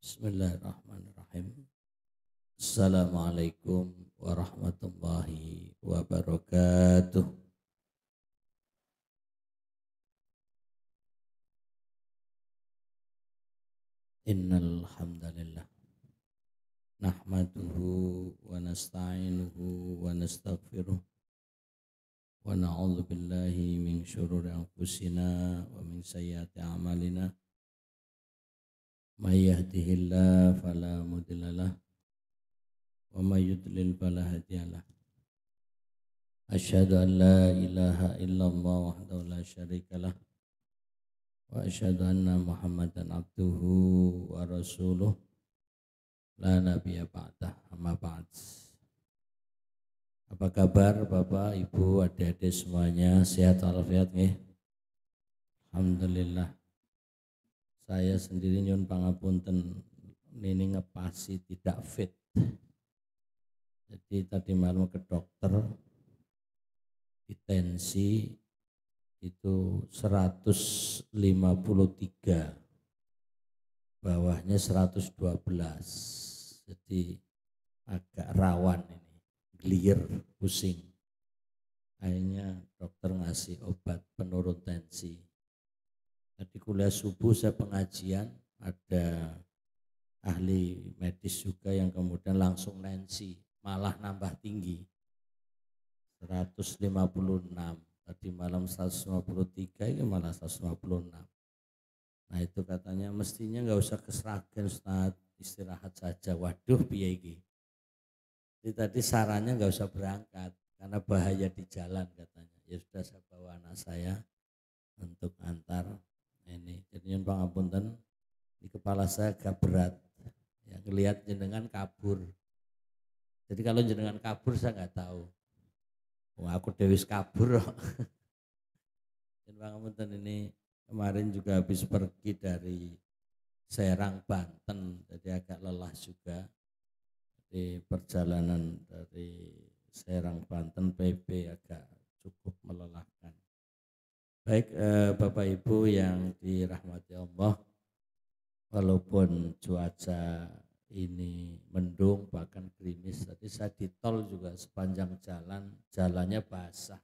Bismillahirrahmanirrahim. Assalamualaikum warahmatullahi wabarakatuh. Innal hamdalillah nahmaduhu wa nasta'inuhu wa nastaghfiruh wa na'udzu billahi min syururi anfusina wa min sayyiati a'malina. May yahdihillahu fala mudhillalah wa may yudlil fala hadiyalah. Asyhadu an la ilaha illallah wahdahu la syarikalah wa asyhadu anna Muhammadan abduhu wa rasuluh la nabiyya ba'dah, amma ba'd. Apa kabar Bapak, Ibu, adik-adik semuanya, sehat walafiat nggih? Alhamdulillah. Saya sendiri nyun pangapunten ini ngepasi tidak fit. Jadi tadi malam ke dokter, di tensi itu 153, bawahnya 112. Jadi agak rawan ini, gelir, pusing. Akhirnya dokter ngasih obat penurun tensi. Tadi kuliah subuh saya pengajian, ada ahli medis juga yang kemudian langsung tensi, malah nambah tinggi. 156, tadi malam 153, ini malah 156. Nah itu katanya mestinya nggak usah ke Sragen Ustaz, istirahat saja. Waduh piye iki. Jadi tadi sarannya nggak usah berangkat karena bahaya di jalan katanya. Ya sudah, saya bawa anak saya untuk antar ini. Jadi nyun pangapunten, di kepala saya agak berat. Ya, ngelihat jenengan kabur. Jadi kalau jenengan kabur saya nggak tahu. Wah, aku dewis kabur. Nyun pangapunten, ini kemarin juga habis pergi dari Serang, Banten, jadi agak lelah juga. Di perjalanan dari Serang, Banten, PB agak cukup melelahkan. Baik Bapak Ibu yang dirahmati Allah, walaupun cuaca ini mendung bahkan gerimis, tadi saya di tol juga sepanjang jalan, jalannya basah.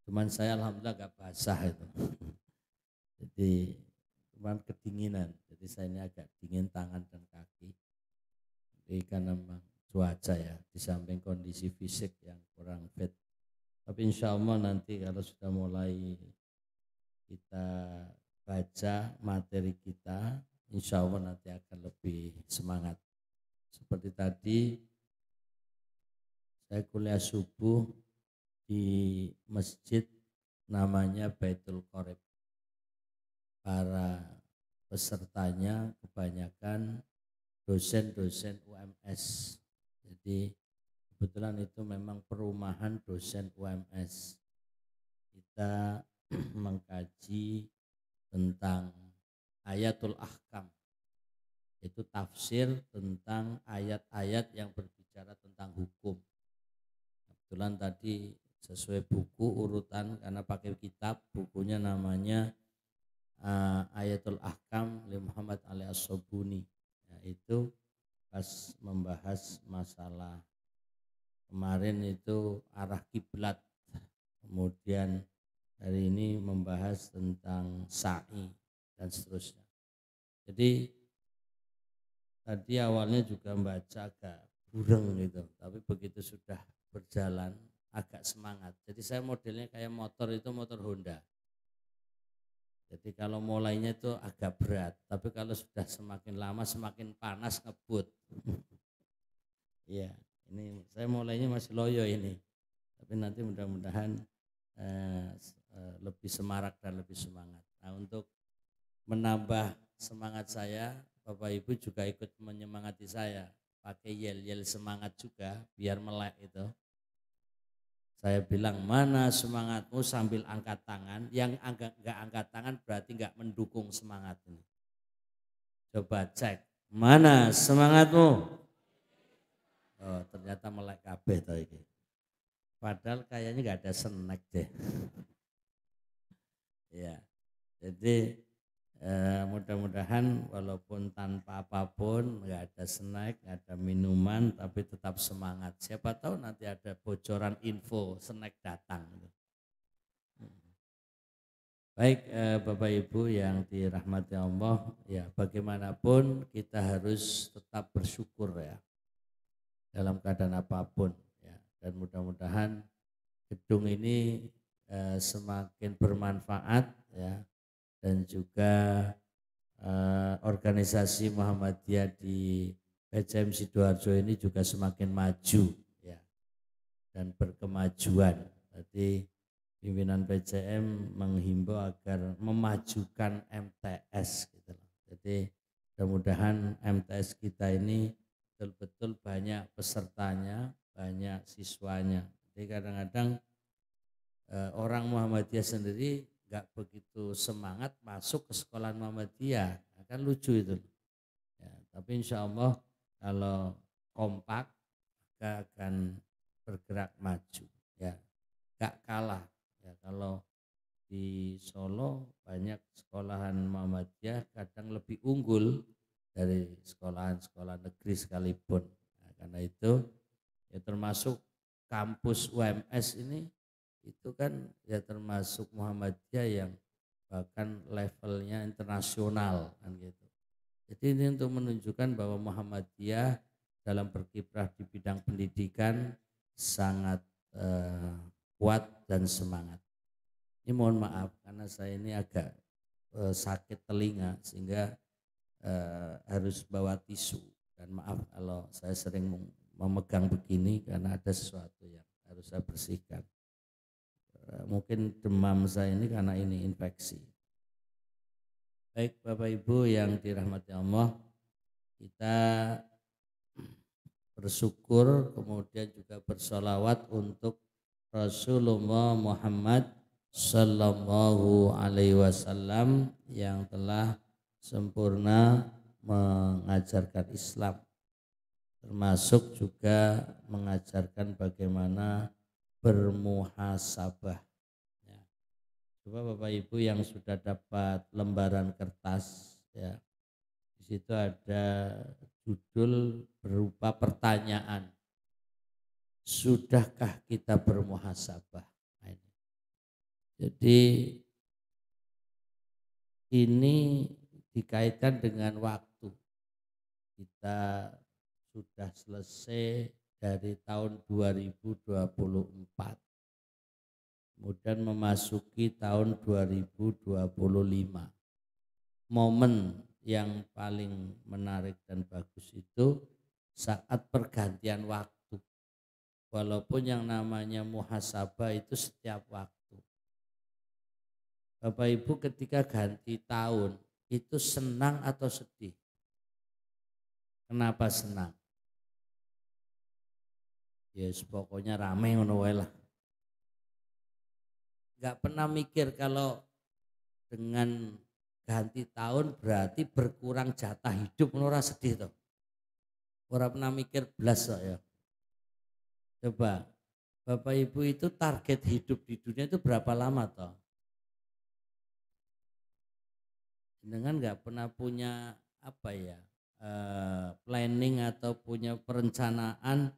Cuman saya alhamdulillah gak basah itu. Jadi cuman kedinginan, jadi saya ini agak dingin tangan dan kaki. Jadi karena memang cuaca ya, di samping kondisi fisik yang kurang fit. Tapi insya Allah nanti kalau sudah mulai kita baca materi kita, insya Allah nanti akan lebih semangat. Seperti tadi saya kuliah subuh di masjid namanya Baitul Qorib. Para pesertanya kebanyakan dosen-dosen UMS. Jadi kebetulan itu memang perumahan dosen UMS. Kita mengkaji tentang ayatul ahkam, itu tafsir tentang ayat-ayat yang berbicara tentang hukum. Kebetulan tadi sesuai buku urutan, karena pakai kitab, bukunya namanya Ayatul Ahkam li Muhammad Ali As-Sobuni. Itu pas membahas masalah kemarin itu arah kiblat, kemudian hari ini membahas tentang sa'i dan seterusnya. Jadi tadi awalnya juga membaca agak bureng gitu, tapi begitu sudah berjalan agak semangat. Jadi saya modelnya kayak motor itu, motor Honda. Jadi kalau mulainya itu agak berat, tapi kalau sudah semakin lama semakin panas ngebut. Iya, ini saya mulainya masih loyo ini, tapi nanti mudah-mudahan lebih semarak dan lebih semangat. Nah, untuk menambah semangat saya, Bapak Ibu juga ikut menyemangati saya, pakai yel-yel semangat juga biar melek itu. Saya bilang, mana semangatmu, sambil angkat tangan. Yang enggak angkat tangan berarti enggak mendukung semangat ini. Coba cek, mana semangatmu? Oh, ternyata melek kabeh toh iki. Padahal kayaknya enggak ada snack deh. Ya, jadi Mudah-mudahan walaupun tanpa apapun, nggak ada snack, nggak ada minuman, tapi tetap semangat. Siapa tahu nanti ada bocoran info snack datang. Baik Bapak Ibu yang dirahmati Allah, ya bagaimanapun kita harus tetap bersyukur ya dalam keadaan apapun ya, dan mudah-mudahan gedung ini semakin bermanfaat ya, dan juga organisasi Muhammadiyah di PCM Sidoarjo ini juga semakin maju ya, dan berkemajuan. Jadi pimpinan PCM menghimbau agar memajukan MTS gitu. Jadi mudah-mudahan MTS kita ini betul-betul banyak pesertanya, banyak siswanya. Jadi kadang-kadang orang Muhammadiyah sendiri nggak begitu semangat masuk ke sekolah Muhammadiyah, kan lucu itu. Ya, tapi insya Allah kalau kompak kita akan bergerak maju, ya, nggak kalah. Ya, kalau di Solo banyak sekolahan Muhammadiyah kadang lebih unggul dari sekolahan-sekolah negeri sekalipun. Nah, karena itu ya termasuk kampus UMS ini itu kan ya termasuk Muhammadiyah yang bahkan levelnya internasional kan gitu. Jadi ini untuk menunjukkan bahwa Muhammadiyah dalam berkiprah di bidang pendidikan sangat kuat dan semangat. Ini mohon maaf karena saya ini agak sakit telinga sehingga harus bawa tisu, dan maaf kalau saya sering memegang begini karena ada sesuatu yang harus saya bersihkan. Mungkin demam saya ini karena ini infeksi. Baik Bapak Ibu yang dirahmati Allah, kita bersyukur kemudian juga bersolawat untuk Rasulullah Muhammad Sallallahu Alaihi Wasallam yang telah sempurna mengajarkan Islam, termasuk juga mengajarkan bagaimana bermuhasabah. Ya. Coba Bapak Ibu yang sudah dapat lembaran kertas, ya, di situ ada judul berupa pertanyaan. Sudahkah kita bermuhasabah? Nah, jadi ini dikaitkan dengan waktu. Kita sudah selesai dari tahun 2024, kemudian memasuki tahun 2025. Momen yang paling menarik dan bagus itu saat pergantian waktu. Walaupun yang namanya muhasabah itu setiap waktu. Bapak Ibu ketika ganti tahun itu senang atau sedih? Kenapa senang? Yes, pokoknya rame ngono wae lah. Gak pernah mikir kalau dengan ganti tahun berarti berkurang jatah hidup, ora sedih toh. Ora pernah mikir blas kok ya. Coba Bapak Ibu itu target hidup di dunia itu berapa lama toh? Dengan nggak pernah punya apa ya planning atau punya perencanaan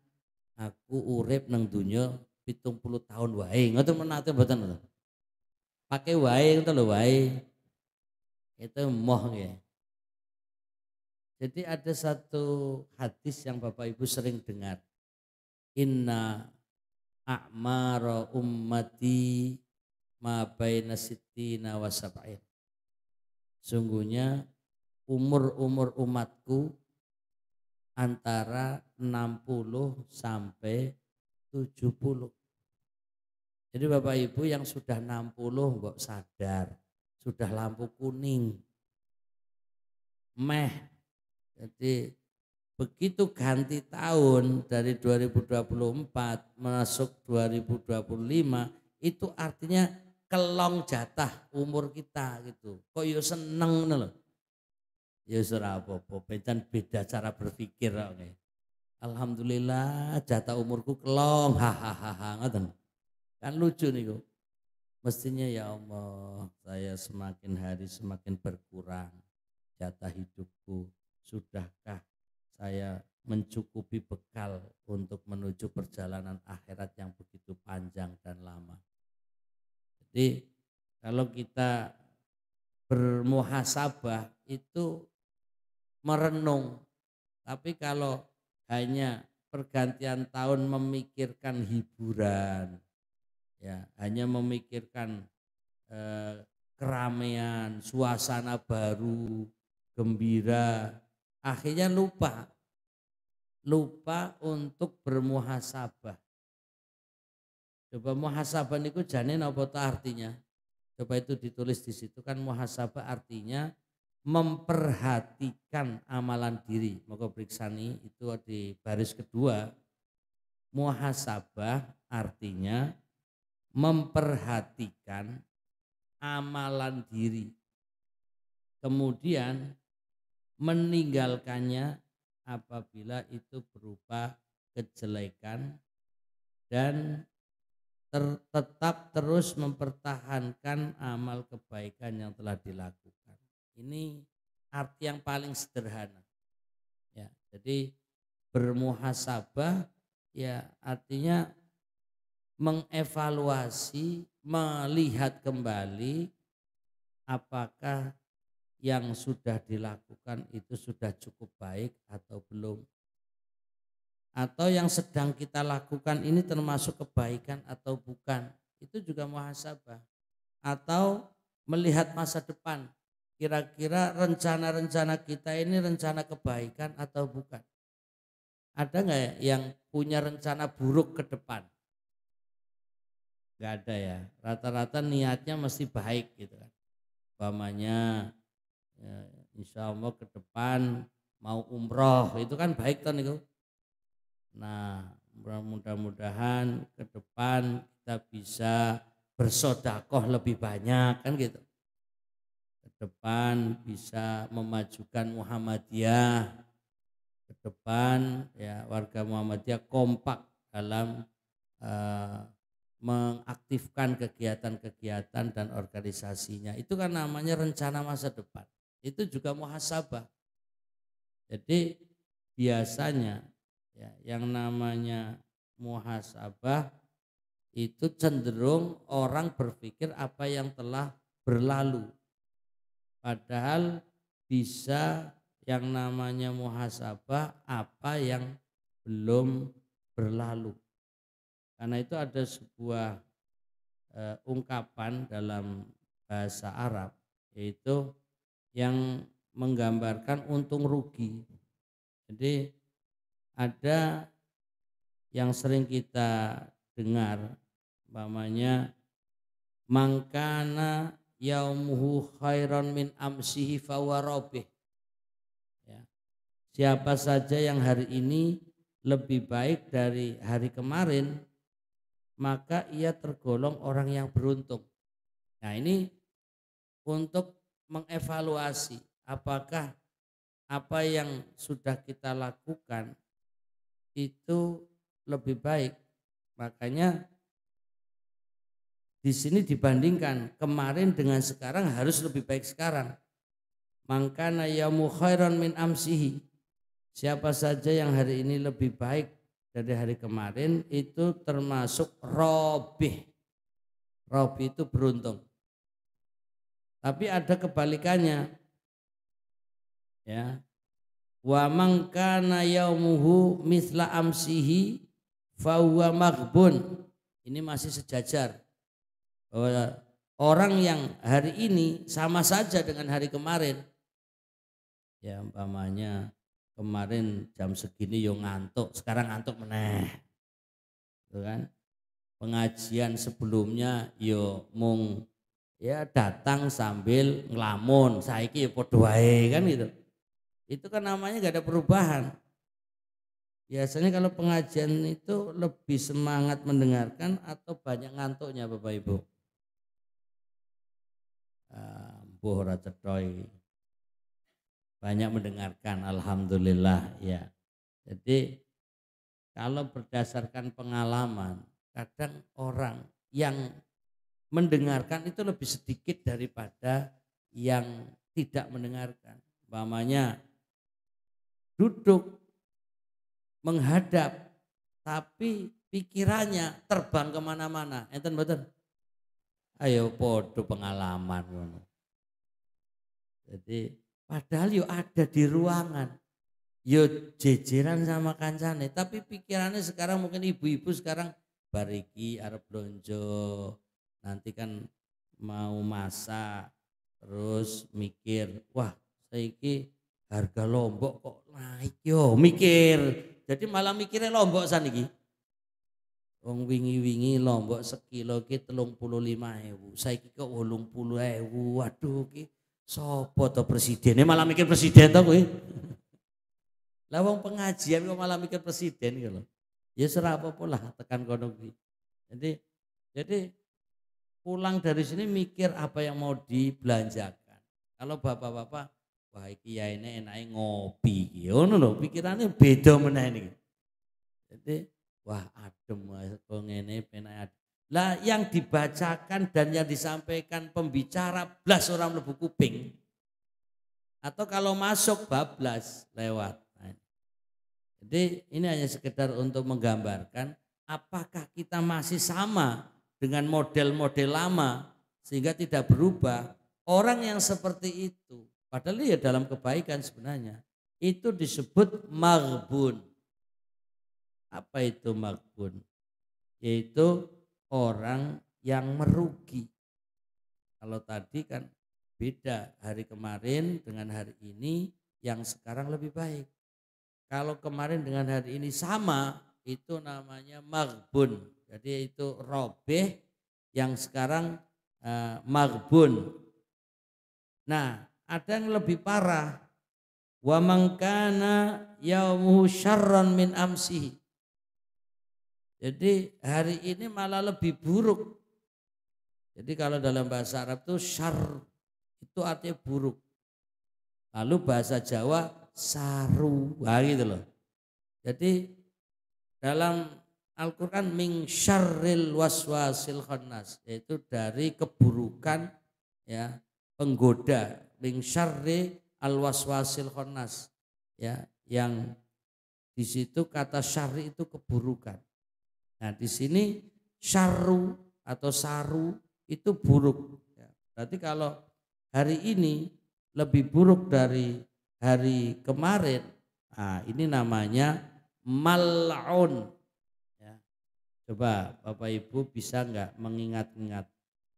aku urip nang dunia 70 tahun wae, ngoten menate mboten lho. Pakai wae ngoten lho wae. Itu moh ya. Jadi ada satu hadis yang Bapak Ibu sering dengar. Inna a'mara ummati ma baina sittina wa sab'in. Sungguhnya umur-umur umatku antara 60 sampai 70. Jadi Bapak Ibu yang sudah 60 kok sadar, sudah lampu kuning. Jadi begitu ganti tahun dari 2024 masuk 2025 itu artinya kelong jatah umur kita gitu. Kok yo seneng loh. Ya ora apa-apa, beda cara berpikir kok. Alhamdulillah jatah umurku kelong, hahaha ngoten. Kan lucu niku. Mestinya ya Allah, saya semakin hari semakin berkurang jatah hidupku. Sudahkah saya mencukupi bekal untuk menuju perjalanan akhirat yang begitu panjang dan lama? Jadi kalau kita bermuhasabah itu merenung, tapi kalau hanya pergantian tahun memikirkan hiburan, ya hanya memikirkan keramaian, suasana baru, gembira, akhirnya lupa untuk bermuhasabah. Coba muhasabah niku jane napa ta artinya? Coba itu ditulis di situ kan, muhasabah artinya memperhatikan amalan diri. Maka periksani itu di baris kedua. Muhasabah artinya memperhatikan amalan diri, kemudian meninggalkannya apabila itu berupa kejelekan, dan tetap terus mempertahankan amal kebaikan yang telah dilakukan. Ini arti yang paling sederhana. Ya, jadi bermuhasabah ya artinya mengevaluasi, melihat kembali apakah yang sudah dilakukan itu sudah cukup baik atau belum. Atau yang sedang kita lakukan ini termasuk kebaikan atau bukan. Itu juga muhasabah. Atau melihat masa depan. Kira-kira rencana-rencana kita ini rencana kebaikan atau bukan. Ada nggak ya yang punya rencana buruk ke depan? Nggak ada ya. Rata-rata niatnya mesti baik gitu kan. Umpamanya ya, insya Allah ke depan mau umroh, itu kan baik kan itu. Nah, mudah-mudahan ke depan kita bisa bersodakoh lebih banyak kan gitu. Ke depan bisa memajukan Muhammadiyah. Ke depan ya warga Muhammadiyah kompak dalam mengaktifkan kegiatan-kegiatan dan organisasinya. Itu kan namanya rencana masa depan. Itu juga muhasabah. Jadi biasanya ya, yang namanya muhasabah itu cenderung orang berpikir apa yang telah berlalu. Padahal bisa yang namanya muhasabah apa yang belum berlalu. Karena itu ada sebuah ungkapan dalam bahasa Arab, yaitu yang menggambarkan untung rugi. Jadi ada yang sering kita dengar, umpamanya mangkana yaumuhu khairan min amsihi fawarobih. Ya. Siapa saja yang hari ini lebih baik dari hari kemarin, maka ia tergolong orang yang beruntung. Nah, ini untuk mengevaluasi apakah apa yang sudah kita lakukan itu lebih baik. Makanya di sini dibandingkan kemarin dengan sekarang harus lebih baik sekarang. Mangkana yaumu khairan min amsihi. Siapa saja yang hari ini lebih baik dari hari kemarin itu termasuk robih. Robih itu beruntung. Tapi ada kebalikannya. Ya. Wa man kana yaumuhu mithla amsihi fa huwa maghbun. Ini masih sejajar. Bahwa orang yang hari ini sama saja dengan hari kemarin. Ya umpamanya kemarin jam segini yo ngantuk, sekarang ngantuk meneh. Gitu kan? Pengajian sebelumnya yo mung ya datang sambil ngelamun, saiki ya padha wae kan gitu. Itu kan namanya gak ada perubahan. Biasanya kalau pengajian itu lebih semangat mendengarkan atau banyak ngantuknya Bapak Ibu? Mbuh ora cethoy. Banyak mendengarkan, alhamdulillah ya. Jadi kalau berdasarkan pengalaman, kadang orang yang mendengarkan itu lebih sedikit daripada yang tidak mendengarkan. Umpamanya duduk menghadap tapi pikirannya terbang kemana-mana. Enten mboten? Ayo podo pengalaman. Jadi padahal yo ada di ruangan. Yo jejeran sama kancane, tapi pikirannya sekarang mungkin ibu-ibu sekarang bariki arep blonjo, nanti kan mau masak, terus mikir, wah saiki harga lombok kok naik yo, mikir. Jadi malah mikirnya lombok saniki. Wong wingi-wingi lombok sekilo ki 35.000, saiki kok 80.000. Waduh ki sapa to presidennya, malah mikir presiden to kuwi. Lah wong pengajian kok malah mikir presiden gitu loh. Ya serah apa-apa lah tekan kono kuwi. Jadi pulang dari sini mikir apa yang mau dibelanjakan. Kalau bapak-bapak, wah iki ya ini enake ngopi iki. Ngono lho, pikirannya beda meneh niki. Jadi wah adem kok ngene penak. Lah yang dibacakan dan yang disampaikan pembicara blas orang mlebu kuping. Atau kalau masuk bablas lewat. Jadi ini hanya sekedar untuk menggambarkan apakah kita masih sama dengan model-model lama sehingga tidak berubah. Orang yang seperti itu, padahal ya dalam kebaikan sebenarnya, itu disebut maghbun. Apa itu maghbun? Yaitu orang yang merugi. Kalau tadi kan beda, hari kemarin dengan hari ini yang sekarang lebih baik. Kalau kemarin dengan hari ini sama, itu namanya maghbun. Jadi itu robeh yang sekarang maghbun. Nah, ada yang lebih parah. Wa man kana yaumuhu syarran min amsihi. Jadi hari ini malah lebih buruk. Jadi kalau dalam bahasa Arab itu syar itu artinya buruk. Lalu bahasa Jawa saru, wah gitu loh. Jadi dalam Al-Quran min syarril waswasil khannas, yaitu dari keburukan ya penggoda, min syarri al waswasil khannas, ya yang di situ kata syarri itu keburukan. Nah di sini syarru atau saru itu buruk. Ya, berarti kalau hari ini lebih buruk dari hari kemarin, nah ini namanya mal'un. Ya. Coba Bapak Ibu bisa enggak mengingat-ingat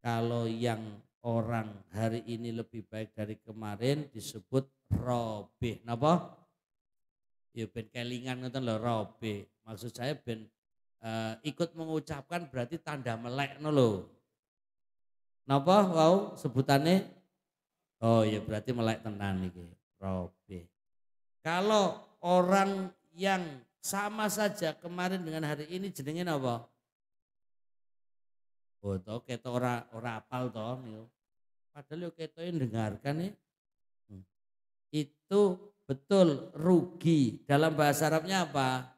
kalau yang orang hari ini lebih baik dari kemarin disebut robeh. Napa? Ya ben kelingan ngoten lho robeh. Maksud saya ben ikut mengucapkan berarti tanda melek lho. Napa wau sebutannya? Oh ya berarti melek tenan iki. Robeh. Kalau orang yang sama saja kemarin dengan hari ini jenenge apa? Oh toh ketok ora apal toh niku. Padahal yo ketoke dengarkan nih. Itu betul rugi. Dalam bahasa Arabnya apa?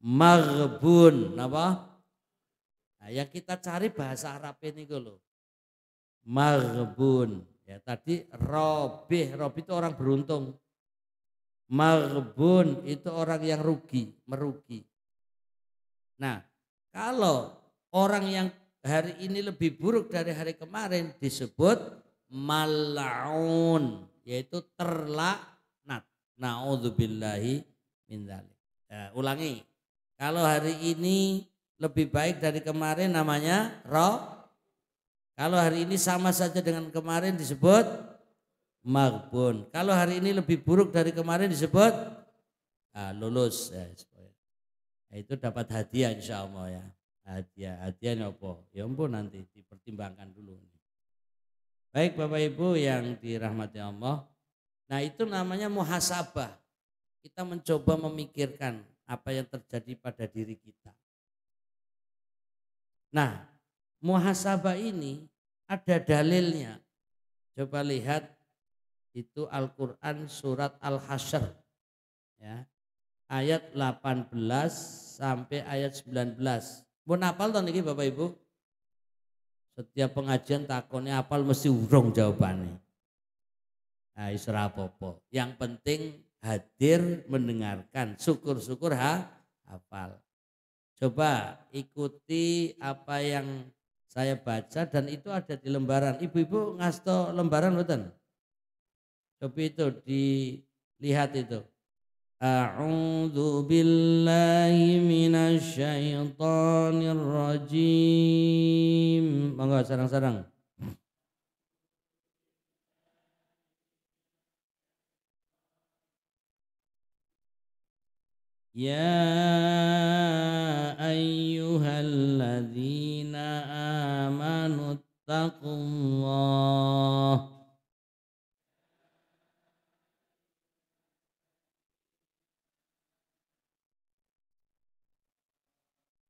Maghbun, apa? Nah, yang kita cari bahasa Arab ini loh. Maghbun. Ya tadi robih itu orang beruntung. Maghbun itu orang yang rugi, merugi. Nah, kalau orang yang hari ini lebih buruk dari hari kemarin disebut mal'un, yaitu terlaknat. Na'udzubillahi min dzalik. Ulangi. Kalau hari ini lebih baik dari kemarin namanya Kalau hari ini sama saja dengan kemarin disebut maghbun. Kalau hari ini lebih buruk dari kemarin disebut lulus. Nah, itu dapat hadiah insya Allah ya. Hadiahnya apa? Ya ampun nanti dipertimbangkan dulu. Baik Bapak Ibu yang dirahmati Allah. Nah itu namanya muhasabah. Kita mencoba memikirkan apa yang terjadi pada diri kita. Nah muhasabah ini ada dalilnya. Coba lihat itu Al-Quran surat Al-Hasyr ya, ayat 18 sampai ayat 19. Mau hafal tahun ini Bapak Ibu? Setiap pengajian takonnya apal mesti urung jawabannya. Nah, isra apa-apa. Yang penting hadir mendengarkan, syukur-syukur hafal. Coba ikuti apa yang saya baca dan itu ada di lembaran. Ibu-ibu ngasto lembaran betul? Coba itu dilihat itu. A'udzu billahi minasy syaithanir rajim. Monggo sareng-sareng. Ya ayyuhalladzina amanu taqullah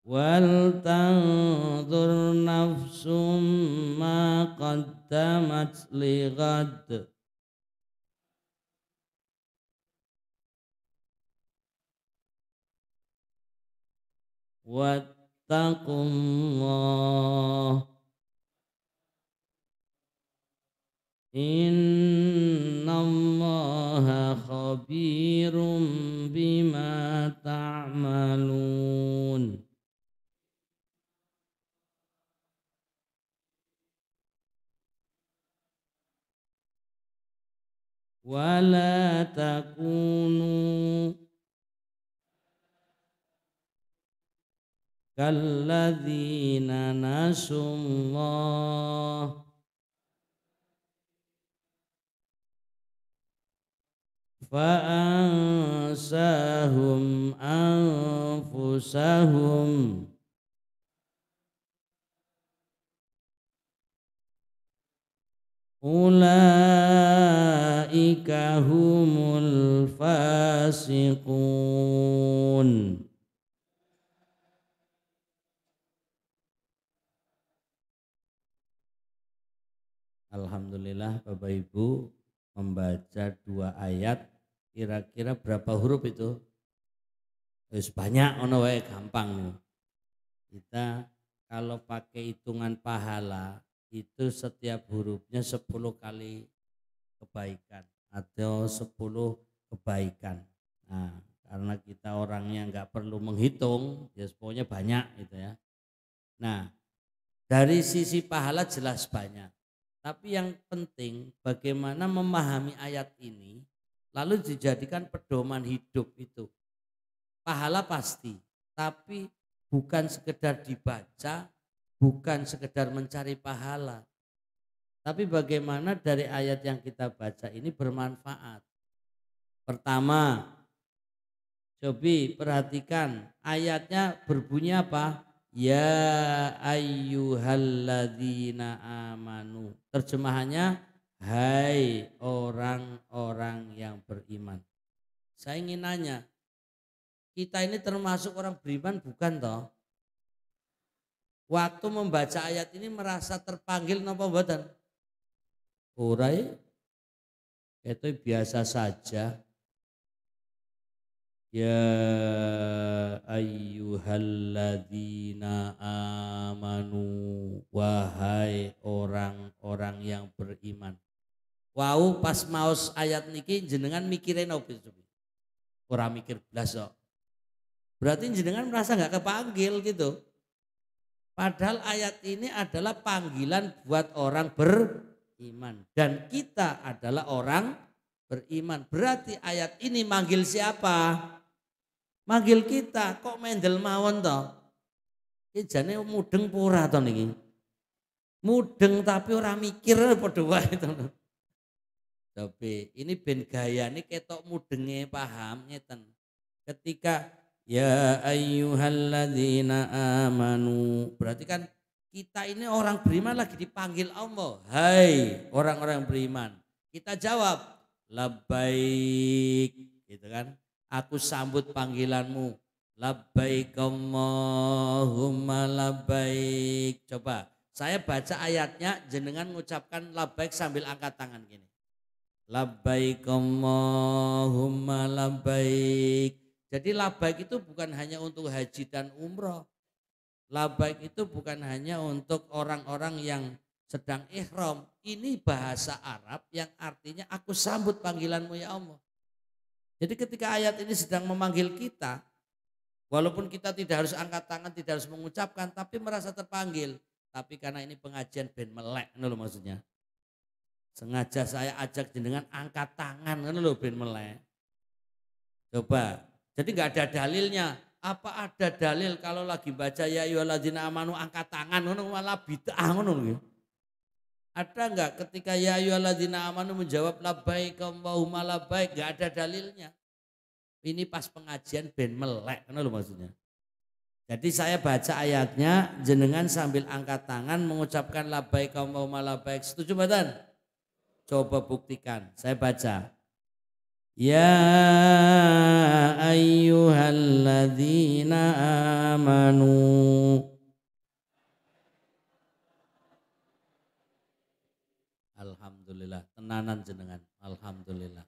wal tanzur nafsum ma qaddamat lighad wattaqullah innallaha khabirum bima ta'malun. Wala takunu kalladzina nasullah fa'ansahum anfusahum ulaika humul fasiqun. Alhamdulillah Bapak Ibu membaca 2 ayat kira-kira berapa huruf itu? Wis banyak ono wae gampang nih. Kita kalau pakai hitungan pahala itu setiap hurufnya 10 kali kebaikan atau 10 kebaikan. Nah, karena kita orangnya nggak perlu menghitung, ya pokoknya banyak gitu ya. Nah, dari sisi pahala jelas banyak. Tapi yang penting bagaimana memahami ayat ini lalu dijadikan pedoman hidup itu. Pahala pasti, tapi bukan sekedar dibaca, bukan sekedar mencari pahala. Tapi bagaimana dari ayat yang kita baca ini bermanfaat. Pertama, coba perhatikan ayatnya berbunyi apa? Ya ayyuhalladzina amanu. Terjemahannya, hai orang-orang yang beriman. Saya ingin nanya, kita ini termasuk orang beriman bukan toh? Waktu membaca ayat ini merasa terpanggil napa mboten? Ora itu biasa saja. Ya ayyuhalladzina amanu, wahai orang-orang yang beriman. Wow, pas maos ayat niki jenengan mikirin apa itu? Ora mikir blas kok. Berarti jenengan merasa nggak kepanggil gitu. Padahal ayat ini adalah panggilan buat orang beriman. Dan kita adalah orang beriman. Berarti ayat ini manggil siapa? Manggil kita. Kok mendel mawon toh? Ini jane mudeng pura toh niki. Mudeng tapi orang mikir padha wae to. Tapi ini ben gayane ketok mudenge paham ngeten. Ketika ya ayyuhalladzina amanu, berarti kan kita ini orang beriman lagi dipanggil Allah. Hai orang-orang beriman. Kita jawab labbaik gitu kan. Aku sambut panggilanmu. Labbaik Allahumma labbaik. Coba saya baca ayatnya jenengan mengucapkan labbaik sambil angkat tangan gini. Labbaik Allahumma labbaik. Jadi labbaik itu bukan hanya untuk haji dan umroh. Labaik itu bukan hanya untuk orang-orang yang sedang ihram. Ini bahasa Arab yang artinya aku sambut panggilanmu ya Allah. Jadi ketika ayat ini sedang memanggil kita, walaupun kita tidak harus angkat tangan, tidak harus mengucapkan, tapi merasa terpanggil. Tapi karena ini pengajian ben melek, itu loh maksudnya. Sengaja saya ajak jenengan angkat tangan, itu loh ben melek. Coba, jadi nggak ada dalilnya. Apa ada dalil kalau lagi baca ya ayyuhalladzina amanu angkat tangan, ngono malah bid'ah ngono lho. Ada nggak ketika ya ayyuhalladzina amanu menjawab labbaik Allahumma labbaik, nggak ada dalilnya. Ini pas pengajian ben melek, ngono lho maksudnya. Jadi saya baca ayatnya, jenengan sambil angkat tangan mengucapkan labbaik Allahumma labbaik. Setuju badan? Coba buktikan. Saya baca. Ya ayyuhalladzina amanu. Alhamdulillah, tenanan jenengan. Alhamdulillah.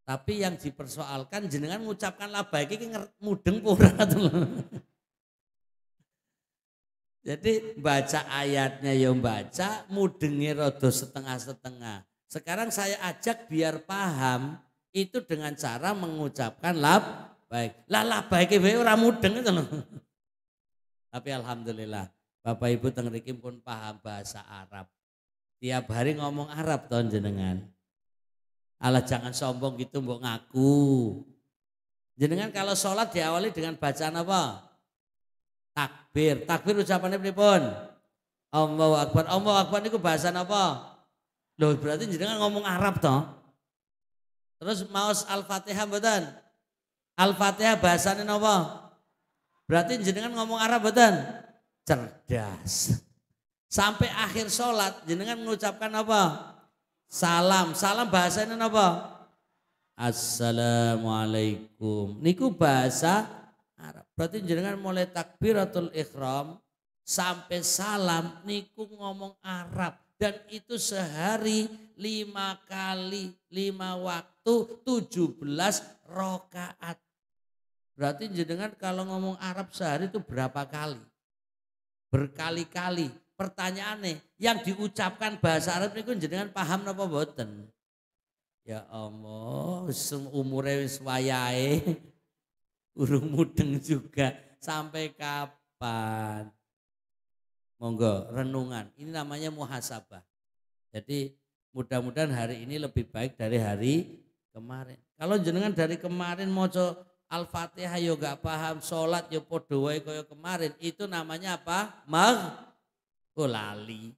Tapi yang dipersoalkan jenengan mengucapkan labbaik iki mudeng pura. Jadi baca ayatnya ya baca, mudenge rada setengah-setengah. Sekarang saya ajak biar paham itu dengan cara mengucapkan labbaik. Lah labbaik wae ora mudeng itu loh. Tapi alhamdulillah Bapak Ibu teng mriki pun paham bahasa Arab. Tiap hari ngomong Arab tahun jenengan. Alah jangan sombong gitu mbok ngaku. Jenengan kalau sholat diawali dengan bacaan apa? Takbir. Takbir ucapannya pripun? Allahu Akbar. Allahu Akbar niku bahasa apa? Loh berarti jenengan ngomong Arab toh? Terus maos Al-Fatihah mboten? Al-Fatihah bahasane napa? Berarti jenengan ngomong Arab mboten? Cerdas. Sampai akhir sholat jenengan mengucapkan apa? Salam. Salam bahasanya napa? Assalamualaikum. Niku bahasa Arab. Berarti jenengan mulai takbiratul ihram sampai salam niku ngomong Arab. Dan itu sehari 5 kali, 5 waktu, 17 rakaat. Berarti jenengan kalau ngomong Arab sehari itu berapa kali? Berkali-kali. Pertanyaannya, yang diucapkan bahasa Arab niku jenengan paham napa mboten? Ya Allah, umure wis wayahe. Urung mudeng juga. Sampai kapan? Monggo renungan. Ini namanya muhasabah. Jadi mudah-mudahan hari ini lebih baik dari hari kemarin. Kalau jenengan dari kemarin maca Al-Fatihah yo gak paham, sholat yo padha wae kaya kemarin, itu namanya apa? Lali.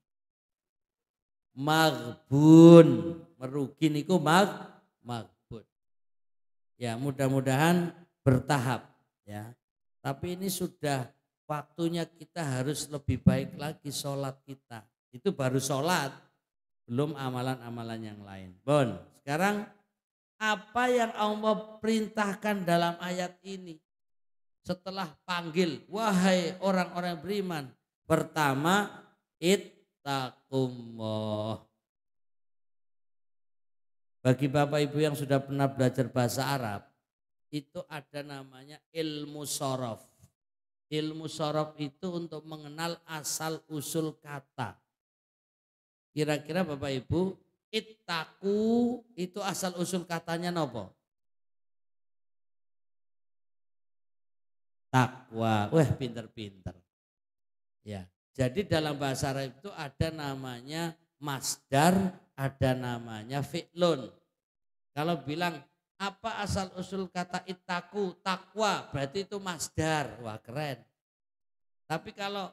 Maghbun, merugi niku maghbun. Ya, mudah-mudahan bertahap ya. Tapi ini sudah waktunya kita harus lebih baik lagi sholat kita. Itu baru sholat, belum amalan-amalan yang lain. Bon, sekarang apa yang Allah perintahkan dalam ayat ini? Setelah panggil, wahai orang-orang beriman. Pertama, ittaqullah. Bagi Bapak Ibu yang sudah pernah belajar bahasa Arab, itu ada namanya ilmu shorof. Ilmu shorof itu untuk mengenal asal usul kata. Kira-kira Bapak Ibu, ittaku itu asal usul katanya nopo? Takwa. Wah, pinter-pinter. Ya. Jadi dalam bahasa Arab itu ada namanya masdar, ada namanya fi'lun. Kalau bilang apa asal usul kata ittaku, takwa, berarti itu masdar. Wah, keren. Tapi kalau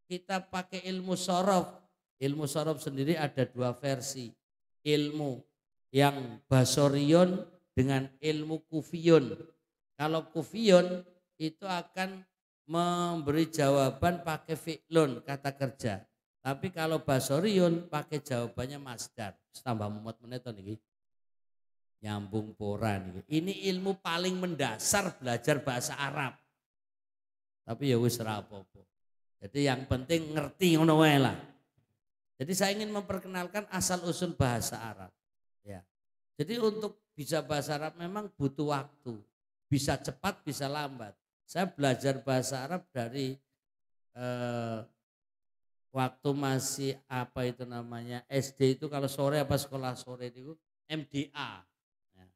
kita pakai ilmu shorof sendiri ada 2 versi. Ilmu yang basorion dengan ilmu kufiyun. Kalau kufiyun itu akan memberi jawaban pakai fi'lun, kata kerja. Tapi kalau basoriun pakai jawabannya masdar. Tambah mumet menit niki. Nyambung pora niki. Ini ilmu paling mendasar belajar bahasa Arab. Tapi ya wis ora apa-apa. Jadi yang penting ngerti ngono wae lah. Jadi saya ingin memperkenalkan asal usul bahasa Arab. Ya. Jadi untuk bisa bahasa Arab memang butuh waktu. Bisa cepat, bisa lambat. Saya belajar bahasa Arab dari eh, waktu masih apa itu namanya SD itu kalau sore apa sekolah sore itu MDA, ya.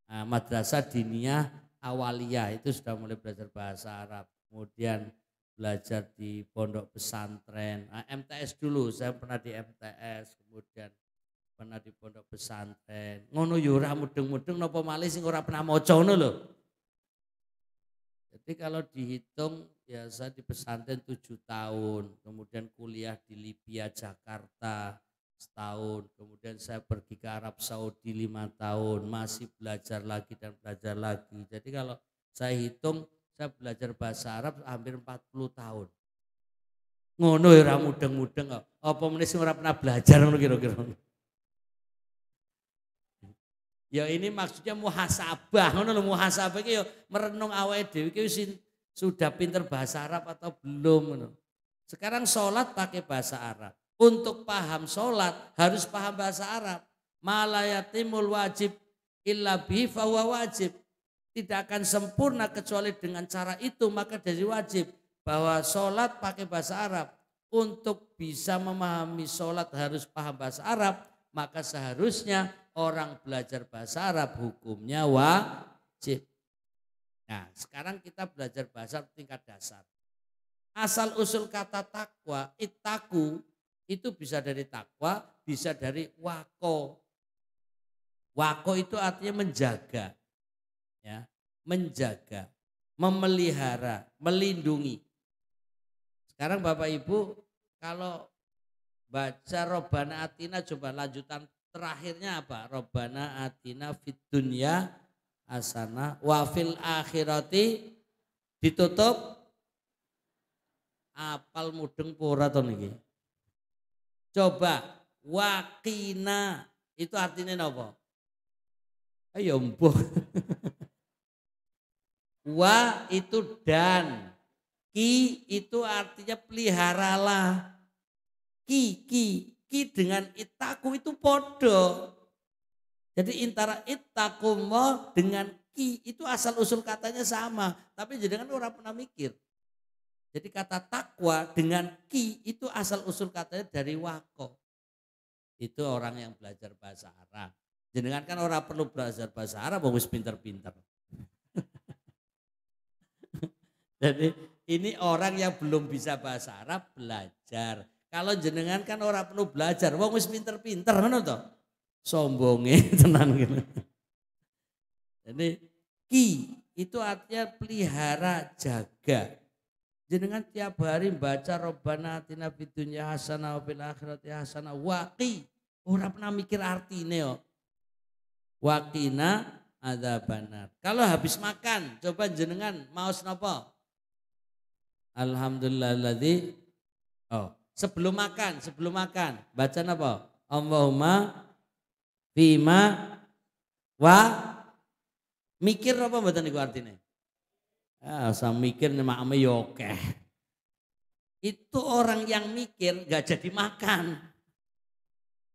Nah, Madrasah Diniyah Awaliyah itu sudah mulai belajar bahasa Arab. Kemudian belajar di pondok pesantren, MTS dulu, saya pernah di MTS, kemudian pernah di pondok pesantren. Ngono yo ora mudeng-mudeng napa malih sing ora pernah maca ngono lho. Jadi kalau dihitung ya saya di pesantren 7 tahun, kemudian kuliah di Libya Jakarta setahun, kemudian saya pergi ke Arab Saudi 5 tahun, masih belajar lagi dan belajar lagi. Jadi kalau saya hitung saya belajar bahasa Arab hampir 40 tahun. Ngono ya ora mudeng-mudeng kok. Apa meneh sing ora pernah belajar ngono kira-kira. Ya ini maksudnya muhasabah, ngono lho muhasabah iki ya merenung awake dhewe iki sudah pinter bahasa Arab atau belum ngono. Sekarang sholat pakai bahasa Arab. Untuk paham sholat harus paham bahasa Arab. Malayatimul wajib illa bihi fahuwa wajib. Tidak akan sempurna kecuali dengan cara itu, maka jadi wajib bahwa sholat pakai bahasa Arab. Untuk bisa memahami sholat harus paham bahasa Arab, maka seharusnya orang belajar bahasa Arab hukumnya wajib. Nah sekarang kita belajar bahasa tingkat dasar. Asal usul kata takwa, ittaku, itu bisa dari takwa, bisa dari wako. Wako itu artinya menjaga, ya, menjaga, memelihara, melindungi. Sekarang Bapak Ibu kalau baca Robbana Atina, coba lanjutan terakhirnya apa? Robbana Atina fid dunya hasanah wa fil akhirati ditutup apal mudeng pura to niki. Coba wakina itu artinya apa? Ayo mbuh. Wa itu dan, ki itu artinya peliharalah. Ki dengan itaku itu podo. Jadi antara itakumullah dengan ki itu asal usul katanya sama, tapi jangan orang pernah mikir. Jadi kata takwa dengan ki itu asal usul katanya dari wako. Itu orang yang belajar bahasa Arab. Jenengan kan orang perlu belajar bahasa Arab, wis pinter-pinter. Jadi ini orang yang belum bisa bahasa Arab belajar. Kalau jenengan kan orang perlu belajar, wong wis pinter-pinter ngono to. Sombonge tenan gitu. Jadi ki itu artinya pelihara, jaga. Jenengan tiap hari baca Robbana atina fid dunya hasanah wa fil akhirati hasanah waqi. Ora pernah mikir artine yo. Waqina adzabannar. Kalau habis makan, coba jenengan maos napa? Alhamdulillahilladzi. Oh, sebelum makan baca napa? Allahumma bima wa mikir apa mboten niku artine? Ah, usah mikir makame yo akeh. Itu orang yang mikir gak jadi makan.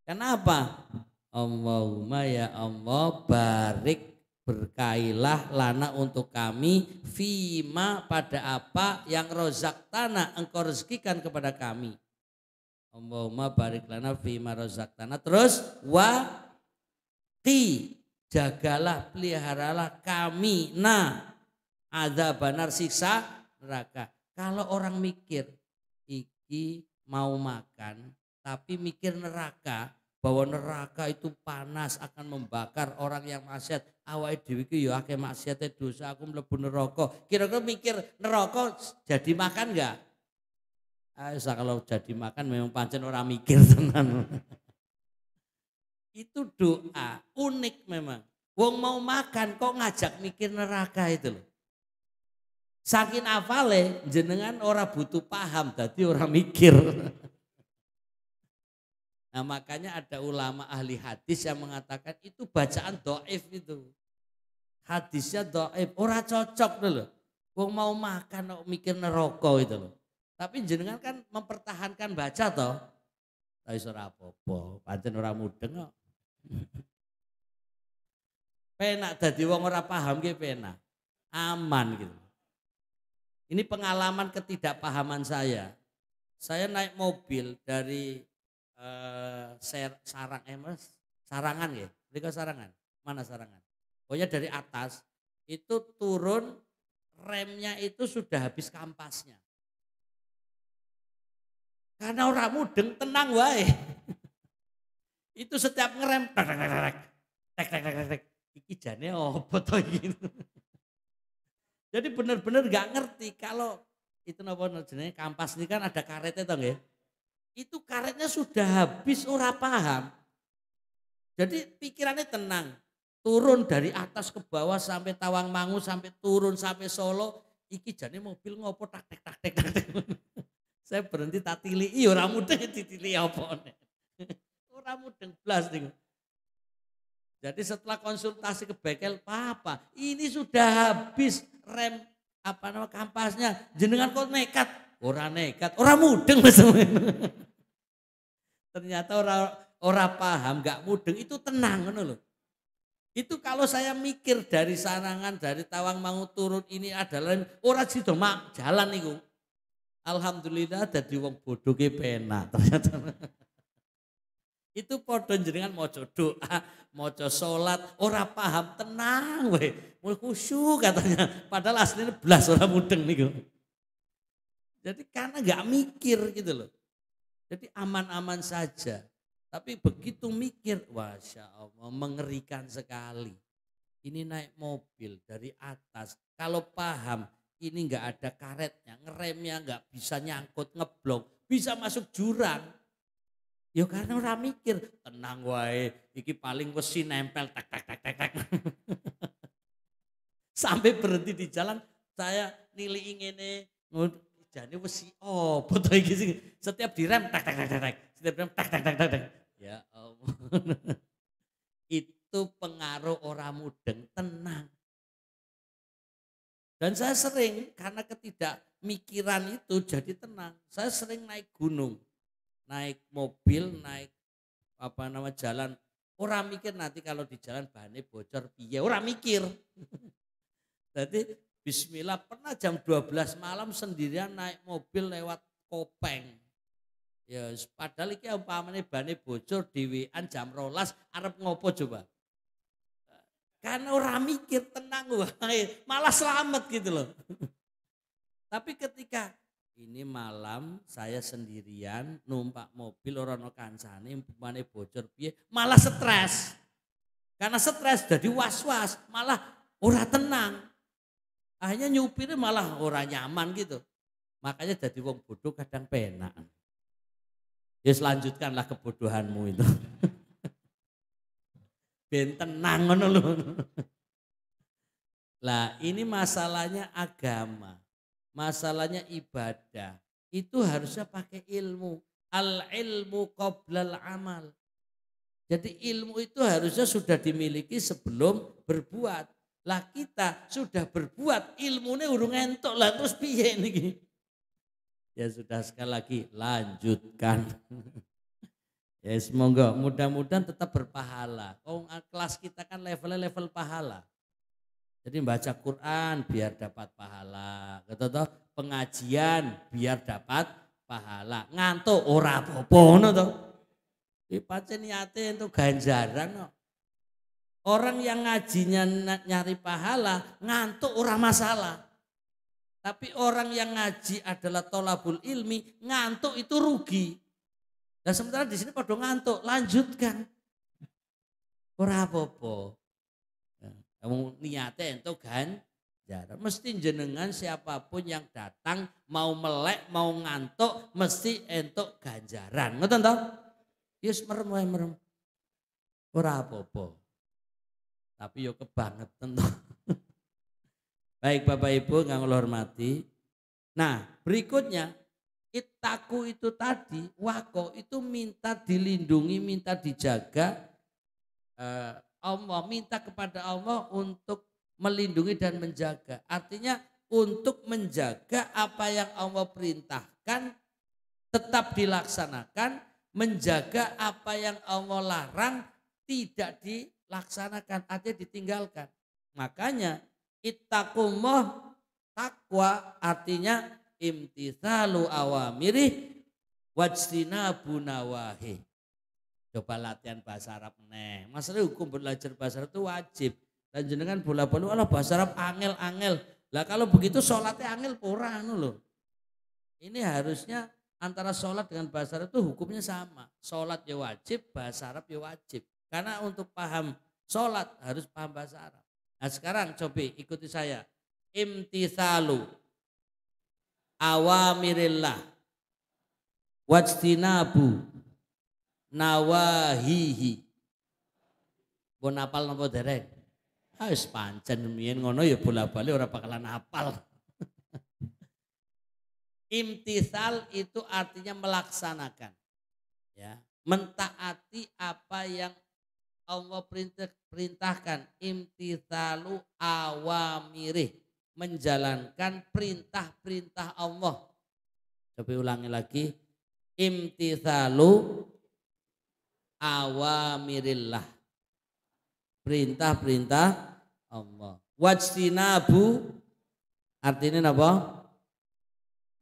Kenapa? Allahumma ya Allah barik berkailah lana untuk kami fima pada apa yang rozak tanah engkau rezekikan kepada kami. Allahumma barik lana fima rozak tanah. Terus wa qi jagalah peliharalah kami adzabannar siksa neraka. Kalau orang mikir iki mau makan tapi mikir neraka, bahwa neraka itu panas akan membakar orang yang maksiat. Awake dhewe iki ya akeh maksiate dosa aku mlebu neraka. Kira-kira mikir neraka jadi makan enggak? Kalau jadi makan memang pancen orang mikir tenan. Itu doa unik memang. Wong mau makan kok ngajak mikir neraka itu loh. Saking afale jenengan ora butuh paham dadi ora mikir. Nah makanya ada ulama ahli hadis yang mengatakan itu bacaan do'if itu. Hadisnya do'if, ora cocok loh. Wong mau makan kok mikir neraka itu loh. Tapi jenengan kan mempertahankan baca toh. Tapi ora apa-apa, pancen ora mudeng kok. Penak dadi wong ora paham ki penak. Aman gitu. Ini pengalaman ketidakpahaman saya. Saya naik mobil dari Sarangan ya, mereka Sarangan, mana Sarangan? Pokoknya dari atas itu turun remnya itu sudah habis kampasnya. Karena orang mudeng tenang wae. Itu setiap ngerem tek iki jane opo to gitu. Jadi benar-benar nggak ngerti kalau itu napa jenenge kampas ini kan ada karetnya toh nggih. Itu karetnya sudah habis ora paham. Jadi pikirannya tenang. Turun dari atas ke bawah sampai Tawangmangu sampai turun sampai Solo. Iki jane mobil ngopo tak tek. Saya berhenti tak tili, iya ora mudeng ditili apa. Ora mudeng blas niku. Jadi setelah konsultasi ke bengkel, Papa, ini sudah habis rem kampasnya. Jenengan kok nekat? Ora nekat, ora mudeng Mas. Ternyata ora paham, enggak mudeng itu tenang ngono lho. Itu kalau saya mikir dari Sarangan, dari Tawangmangu turun ini adalah ora sida mak jalan niku. Alhamdulillah dadi wong bodoh ke penak ternyata. Itu podo jenengan maca doa, maca salat, ora paham tenang we. Mulai khusyuk katanya. Padahal aslinya blas ora mudeng niku. Jadi karena enggak mikir gitu loh. Jadi aman-aman saja. Tapi begitu mikir, Masya Allah mengerikan sekali. Ini naik mobil dari atas. Kalau paham ini enggak ada karetnya, ngeremnya enggak bisa nyangkut ngeblok, bisa masuk jurang. Ya karena orang mikir, tenang wae, iki paling wesi nempel tek. Sampai berhenti di jalan, saya nilai ngene, jane wesi opo to iki sing setiap direm tek. Setiap direm tek. Ya Allah. Itu pengaruh orang mudeng tenang. Dan saya sering karena ketidakmikiran itu jadi tenang. Saya sering naik gunung, naik mobil, naik jalan. Orang mikir nanti kalau di jalan bahannya bocor piye, orang mikir. Jadi bismillah pernah jam 12 malam sendirian naik mobil lewat Kopeng. Ya padahal iki umpamane bahannya bocor dhewean jam 12 arep ngopo coba. Karena orang mikir tenang wae, malah selamat gitu loh. Tapi ketika ini malam saya sendirian numpak mobil orang kancane umpamane bocor piye, malah stres. Karena stres jadi was-was, malah ora tenang. Akhirnya nyupirnya malah ora nyaman gitu. Makanya jadi wong bodoh kadang penak. Ya selanjutkanlah kebodohanmu itu. Ben tenang ngono lho. Lah ini masalahnya agama. Masalahnya ibadah. Itu harusnya pakai ilmu. Al ilmu qoblal amal. Jadi ilmu itu harusnya sudah dimiliki sebelum berbuat. Lah kita sudah berbuat, ilmunya urung entuk lah terus piye niki. Ya sudah sekali lagi lanjutkan. Ya semoga mudah-mudahan tetap berpahala. Oh, kelas kita kan levelnya level pahala. Jadi baca Quran biar dapat pahala. Kata pengajian biar dapat pahala. Ngantuk ora apa-apa ngono to. Iki pancen niate entuk ganjaran kok. Orang yang ngajinya nyari pahala, ngantuk ora masalah. Tapi orang yang ngaji adalah tolabul ilmi, ngantuk itu rugi. Nah sementara di sini pada ngantuk, lanjutkan. Ora apa-apa. Kamu niatnya itu ganjaran. Mesti jenengan siapapun yang datang, mau melek, mau ngantuk, mesti entuk ganjaran. Ngoten toh? Yes merem wae merem. Ora apa-apa. Tapi yo kebangetan toh. Baik Bapak Ibu yang Allah hormati. Nah berikutnya. Ittaku itu tadi, wako itu minta dilindungi, minta dijaga. Allah minta kepada Allah untuk melindungi dan menjaga. Artinya untuk menjaga apa yang Allah perintahkan tetap dilaksanakan, menjaga apa yang Allah larang tidak dilaksanakan, artinya ditinggalkan. Makanya ittaqullah, takwa artinya imtithalu awamirih wajtinabu nawahi. Coba latihan bahasa Arab nih. Masalah hukum belajar bahasa Arab itu wajib. Dan jenengan bola-bola Allah bahasa Arab angel-angel. Lah kalau begitu sholatnya angel ora loh. Ini harusnya antara sholat dengan bahasa Arab itu hukumnya sama. Sholat ya wajib, bahasa Arab ya wajib. Karena untuk paham sholat harus paham bahasa Arab. Nah sekarang coba ikuti saya. Imtithalu awamirillah wajtinabu nawahihi. Bon apal napa dereng? Wis pancen mien ngono ya bola-bali ora bakalan apal. Imtithal itu artinya melaksanakan, ya, mentaati apa yang Allah perintahkan. Imtithalu awamirih, menjalankan perintah-perintah Allah. Coba ulangi lagi, imtithalu awamirillah, perintah-perintah Allah. Wajtinabu artinya apa?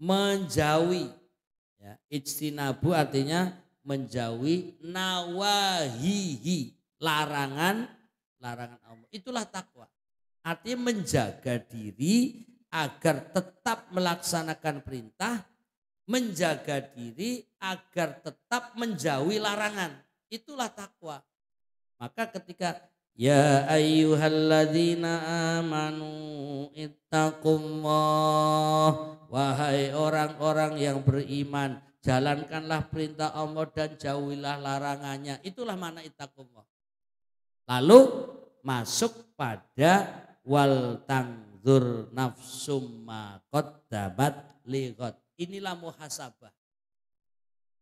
Menjauhi, ya, ijtinabu artinya menjauhi, nawahihi larangan Allah. Itulah takwa. Artinya menjaga diri agar tetap melaksanakan perintah, menjaga diri agar tetap menjauhi larangan. Itulah takwa. Maka ketika ya ayyuhalladzina amanu ittaqullah, wahai orang-orang yang beriman, jalankanlah perintah Allah dan jauhilah larangannya. Itulah makna ittaqullah. Lalu masuk pada wal tangzur nafsum ma qaddamat lighad. Inilah muhasabah.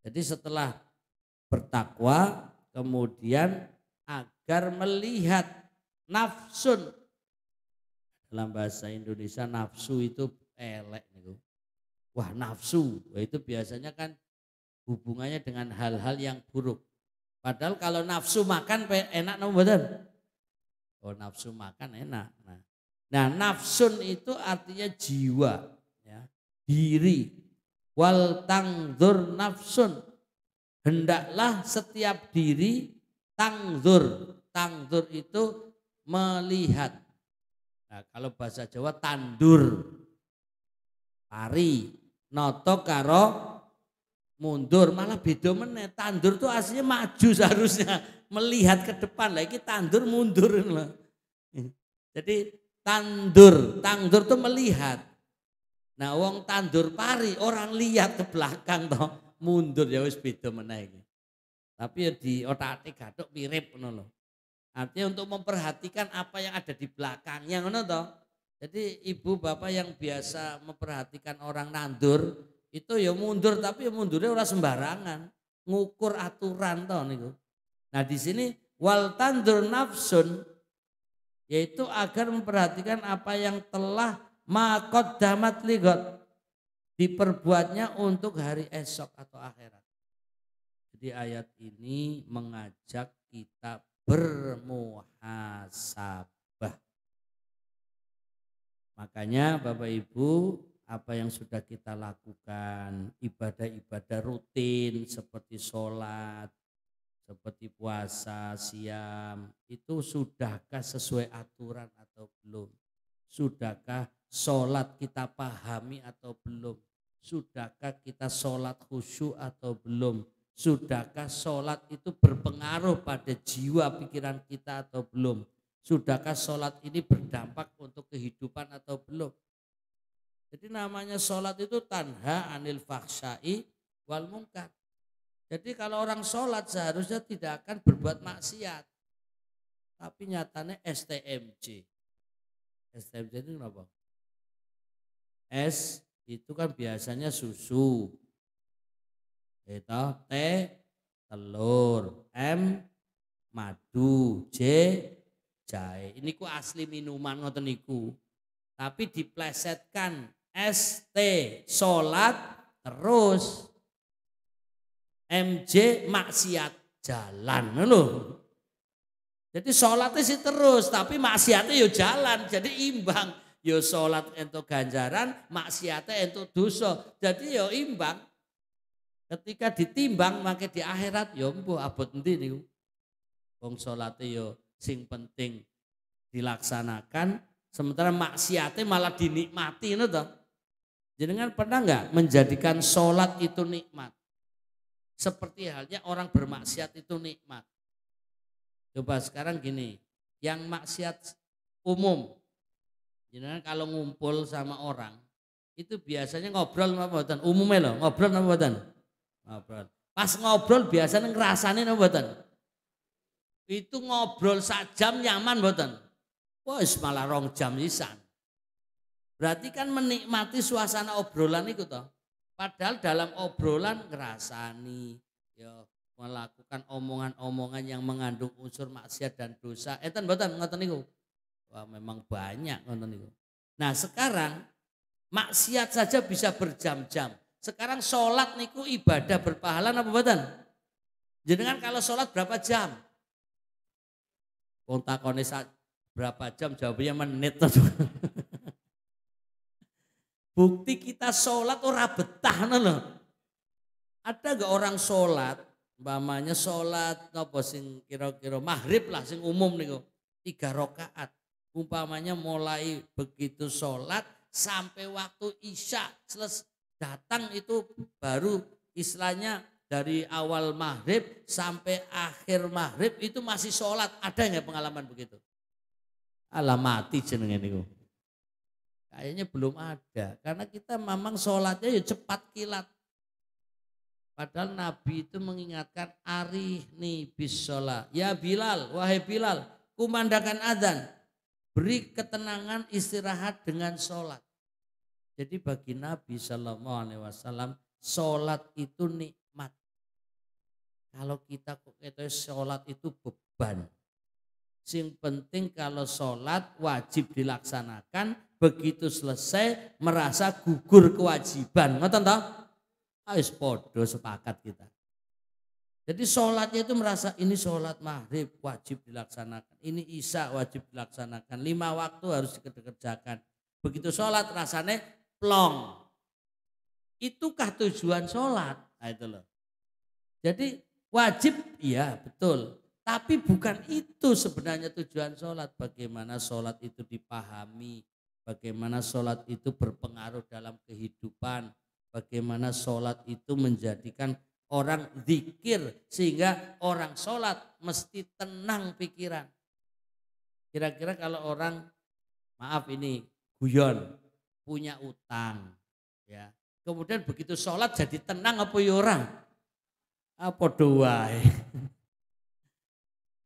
Jadi setelah bertakwa kemudian agar melihat nafsun. Dalam bahasa Indonesia nafsu itu elek nih. Wah nafsu, itu biasanya kan hubungannya dengan hal-hal yang buruk. Padahal kalau nafsu makan enak betul. Oh nafsu makan enak. Nah nafsun itu artinya jiwa, ya, diri. Wal tangzur nafsun, hendaklah setiap diri tangzur. Tangzur itu melihat. Nah, kalau bahasa Jawa tandur, pari, noto karo mundur, malah beda meneh. Tandur itu aslinya maju seharusnya, melihat ke depan. Lah iki tandur mundur loh. Jadi tandur itu melihat. Nah, wong tandur pari orang lihat ke belakang toh, mundur ya wis beda meneh iki. Tapi ya di otak-atik gathuk mirip ngono lho. Artinya untuk memperhatikan apa yang ada di belakangnya ngono toh. Jadi ibu bapak yang biasa memperhatikan orang nandur itu ya mundur, tapi ya mundurnya ora sembarangan, ngukur aturan toh niku. Nah di sini wal tandur nafsun, yaitu agar memperhatikan apa yang telah maqaddamat lighad, diperbuatnya untuk hari esok atau akhirat. Jadi ayat ini mengajak kita bermuhasabah. Makanya Bapak Ibu, apa yang sudah kita lakukan, ibadah-ibadah rutin seperti sholat, seperti puasa, siam, itu sudahkah sesuai aturan atau belum? Sudahkah sholat kita pahami atau belum? Sudahkah kita sholat khusyuk atau belum? Sudahkah sholat itu berpengaruh pada jiwa pikiran kita atau belum? Sudahkah sholat ini berdampak untuk kehidupan atau belum? Jadi namanya sholat itu tanha anil fakhsyai wal munkar. Jadi kalau orang sholat seharusnya tidak akan berbuat maksiat. Tapi nyatanya STMJ. STMJ itu kenapa? S itu kan biasanya susu. Itu T telur, M madu, J jahe. Ini ku asli minuman ngoten niku. Tapi diplesetkan ST sholat terus MJ maksiat jalan loh. Jadi sholatnya sih terus tapi maksiatnya yo jalan. Jadi imbang. Yo sholat entuk ganjaran, maksiatnya entuk dosa. Jadi yo imbang. Ketika ditimbang maka di akhirat ya mbuh abot endi niku. Wong salate ya sing penting dilaksanakan, sementara maksiate malah dinikmati ngono to. Jenengan pernah enggak menjadikan sholat itu nikmat? Seperti halnya orang bermaksiat itu nikmat. Coba sekarang gini, yang maksiat umum, jenengan kalau ngumpul sama orang, itu biasanya ngobrol apa mboten? Umumnya loh, ngobrol apa mboten? Ngobrol. Pas ngobrol biasanya ngerasani apa mboten? Itu ngobrol sak jam nyaman mboten? Wah, malah 2 jam sisan. Berarti kan menikmati suasana obrolan itu toh. Padahal dalam obrolan ngerasani, ya melakukan omongan-omongan yang mengandung unsur maksiat dan dosa. Enten mboten ngoten niku. Wah, memang banyak ngoten niku. Nah, sekarang maksiat saja bisa berjam-jam. Sekarang sholat niku ibadah berpahala apa mboten? Jenengan kalau sholat berapa jam? Wong takone berapa jam jawabnya menit. Bukti kita sholat ora betah loh. Ada gak orang sholat, umpamanya sholat napa sing kira-kira maghrib lah sing umum niku 3 rakaat. Umpamanya mulai begitu sholat sampai waktu isya datang itu baru istilahnya dari awal maghrib sampai akhir maghrib itu masih sholat. Ada nggak pengalaman begitu? Alah mati jenenge niku. Kayaknya belum ada, karena kita memang sholatnya ya cepat kilat. Padahal Nabi itu mengingatkan arihni bis sholat. Ya Bilal, wahai Bilal, kumandangkan adzan. Beri ketenangan istirahat dengan sholat. Jadi bagi Nabi SAW, sholat itu nikmat. Kalau kita kok sholat itu beban. Sing penting kalau sholat wajib dilaksanakan, begitu selesai merasa gugur kewajiban. Ngoten toh? Wis podo sepakat kita. Jadi sholatnya itu merasa ini sholat maghrib wajib dilaksanakan. Ini isya wajib dilaksanakan. 5 waktu harus dikerjakan. Begitu sholat rasanya plong. Itukah tujuan sholat? Nah, itu loh. Jadi wajib iya betul. Tapi bukan itu sebenarnya tujuan sholat. Bagaimana sholat itu dipahami. Bagaimana sholat itu berpengaruh dalam kehidupan. Bagaimana sholat itu menjadikan orang zikir. Sehingga orang sholat mesti tenang pikiran. Kira-kira kalau orang, maaf ini guyon, punya utang. Ya. Kemudian begitu sholat jadi tenang apa ya orang? Apa doa?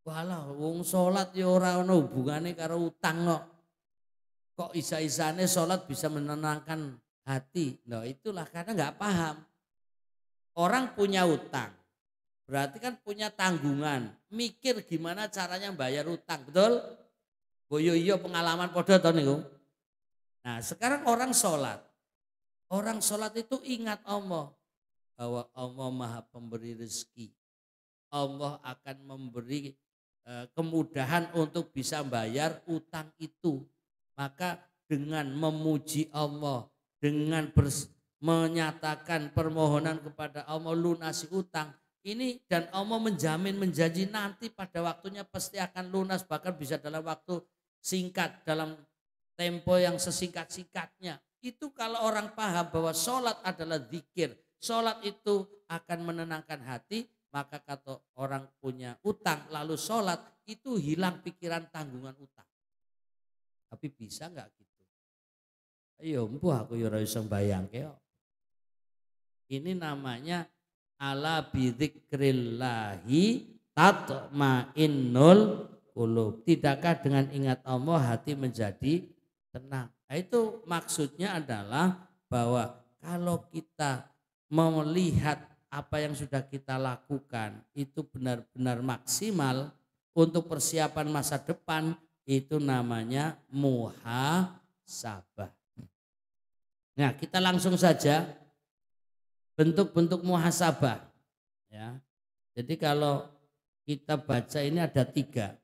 Walah wong salat ya ora ana hubungane karo utang kok. Kok isa-isane salat bisa menenangkan hati. Nah itulah karena nggak paham. Orang punya utang. Berarti kan punya tanggungan. Mikir gimana caranya bayar utang, betul? Boyo iya pengalaman podo to niku. Nah, sekarang orang salat. Orang salat itu ingat Allah bahwa Allah Maha Pemberi rezeki. Allah akan memberi kemudahan untuk bisa bayar utang itu. Maka dengan memuji Allah, dengan menyatakan permohonan kepada Allah lunasi utang, ini dan Allah menjamin menjanji nanti pada waktunya pasti akan lunas, bahkan bisa dalam waktu singkat, dalam tempo yang sesingkat-singkatnya. Itu kalau orang paham bahwa sholat adalah zikir, sholat itu akan menenangkan hati, maka kata orang punya utang lalu sholat itu hilang pikiran tanggungan utang. Tapi bisa nggak gitu? Ayo empuh aku ya ora iso mbayangke kok. Ini namanya ala bidzikrillahi tatmainnul qulub. Tidakkah dengan ingat Allah hati menjadi tenang? Nah, itu maksudnya adalah bahwa kalau kita melihat apa yang sudah kita lakukan itu benar-benar maksimal untuk persiapan masa depan, itu namanya muhasabah. Nah, kita langsung saja bentuk-bentuk muhasabah. Ya. Jadi kalau kita baca ini ada 3.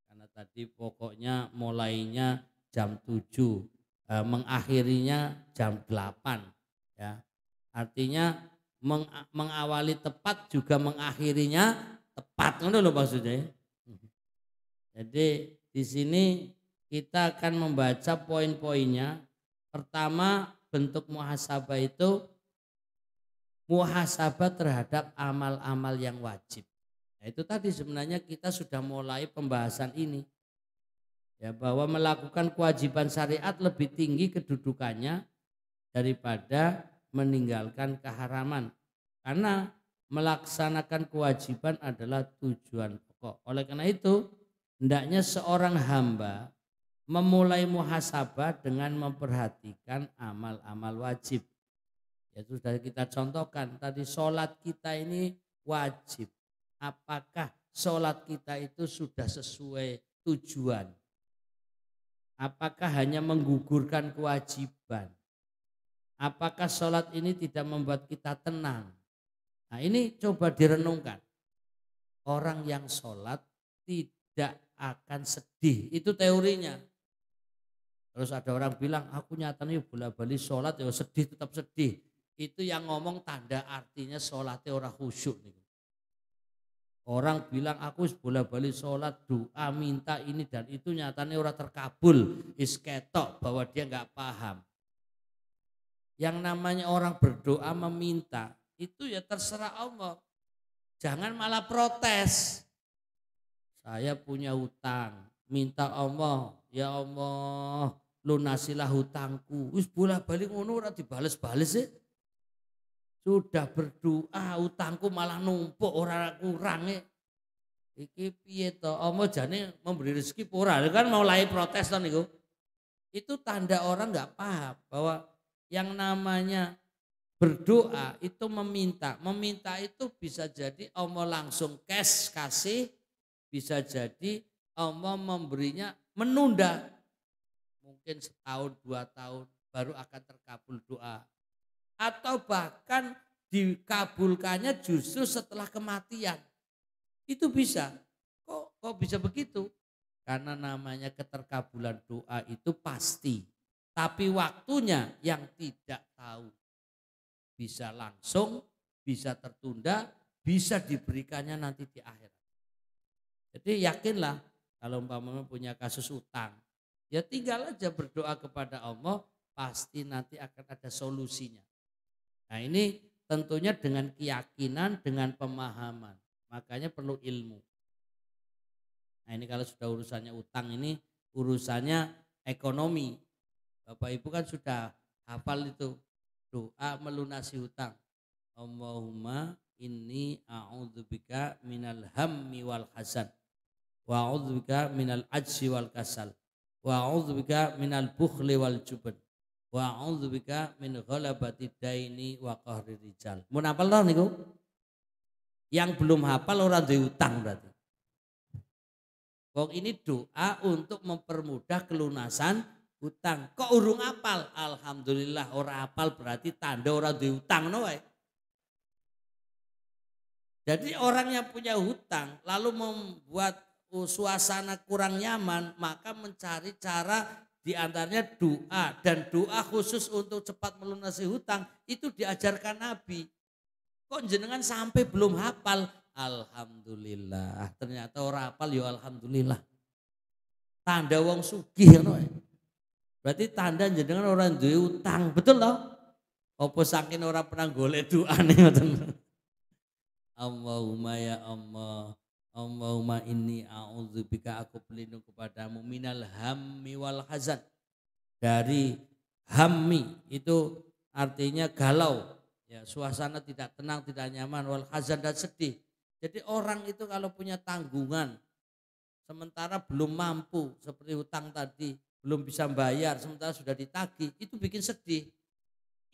Karena tadi pokoknya mulainya jam 7, mengakhirinya jam 8. Ya. Artinya mengawali tepat juga mengakhirinya tepat, ngono lho maksudnya. Jadi di sini kita akan membaca poin-poinnya. Pertama, bentuk muhasabah itu muhasabah terhadap amal-amal yang wajib. Nah, itu tadi sebenarnya kita sudah mulai pembahasan ini. Ya, bahwa melakukan kewajiban syariat lebih tinggi kedudukannya daripada meninggalkan keharaman. Karena melaksanakan kewajiban adalah tujuan pokok. Oleh karena itu, hendaknya seorang hamba memulai muhasabah dengan memperhatikan amal-amal wajib. Itu sudah kita contohkan tadi, sholat kita ini wajib. Apakah sholat kita itu sudah sesuai tujuan? Apakah hanya menggugurkan kewajiban? Apakah sholat ini tidak membuat kita tenang? Nah, ini coba direnungkan. Orang yang sholat tidak akan sedih, itu teorinya. Terus ada orang bilang, aku nyatanya bola-bali sholat ya sedih, tetap sedih. Itu yang ngomong tanda artinya sholatnya orang khusyuk. Orang bilang aku bola-bali sholat, doa, minta ini dan itu nyatanya orang terkabul. Isketok bahwa dia nggak paham. Yang namanya orang berdoa meminta, itu ya terserah Allah. Jangan malah protes. Saya punya hutang, minta Allah, ya Allah lunasilah hutangku. Wis bola-bali ngono ora dibales-bales sih. Sudah berdoa utangku malah numpuk ora kurang. Iki piye to? Allah jane memberi rezeki ora, kan mau mulai protes to niku. Itu tanda orang nggak paham bahwa yang namanya berdoa itu meminta. Meminta itu bisa jadi Allah langsung cash kasih, bisa jadi Allah memberinya menunda. Mungkin setahun 2 tahun baru akan terkabul doa. Atau bahkan dikabulkannya justru setelah kematian. Itu bisa. Kok bisa begitu? Karena namanya keterkabulan doa itu pasti. Tapi waktunya yang tidak tahu. Bisa langsung, bisa tertunda, bisa diberikannya nanti di akhirat. Jadi yakinlah kalau umpamanya punya kasus utang, ya tinggal aja berdoa kepada Allah, pasti nanti akan ada solusinya. Nah ini tentunya dengan keyakinan, dengan pemahaman. Makanya perlu ilmu. Nah ini kalau sudah urusannya utang ini, urusannya ekonomi. Bapak Ibu kan sudah hafal itu doa melunasi hutang. Allahumma inni a'udzubika minal hammi wal hasan. Wa a'udzubika minal ajzi wal kasal. Wa a'udzubika minal bukhli wal jubn. Wa a'udzubika min ghalabati daini wa qahri rijal. Mun hafal to niku? Yang belum hafal orang duwe utang berarti. Kok ini doa untuk mempermudah kelunasan hutang. Kok urung hafal? Alhamdulillah ora hafal berarti tanda orang duwe utang no wae. Jadi orang yang punya hutang lalu membuat suasana kurang nyaman, maka mencari cara di antaranya doa, dan doa khusus untuk cepat melunasi hutang itu diajarkan Nabi. Kok jenengan sampai belum hafal? Alhamdulillah. Ternyata orang hafal ya alhamdulillah. Tanda wong sugih ngono. Berarti tanda jenengan orang duwe utang, betul loh? Apa saking orang pernah golek doane ngoten. Allahumma ya Allah, Allahumma inni a'udzubika, aku berlindung kepadamu minal hammi wal hazan. Dari hammi itu artinya galau, ya suasana tidak tenang, tidak nyaman, wal hazan dan sedih. Jadi orang itu kalau punya tanggungan sementara belum mampu seperti hutang tadi, belum bisa bayar sementara sudah ditagih, itu bikin sedih.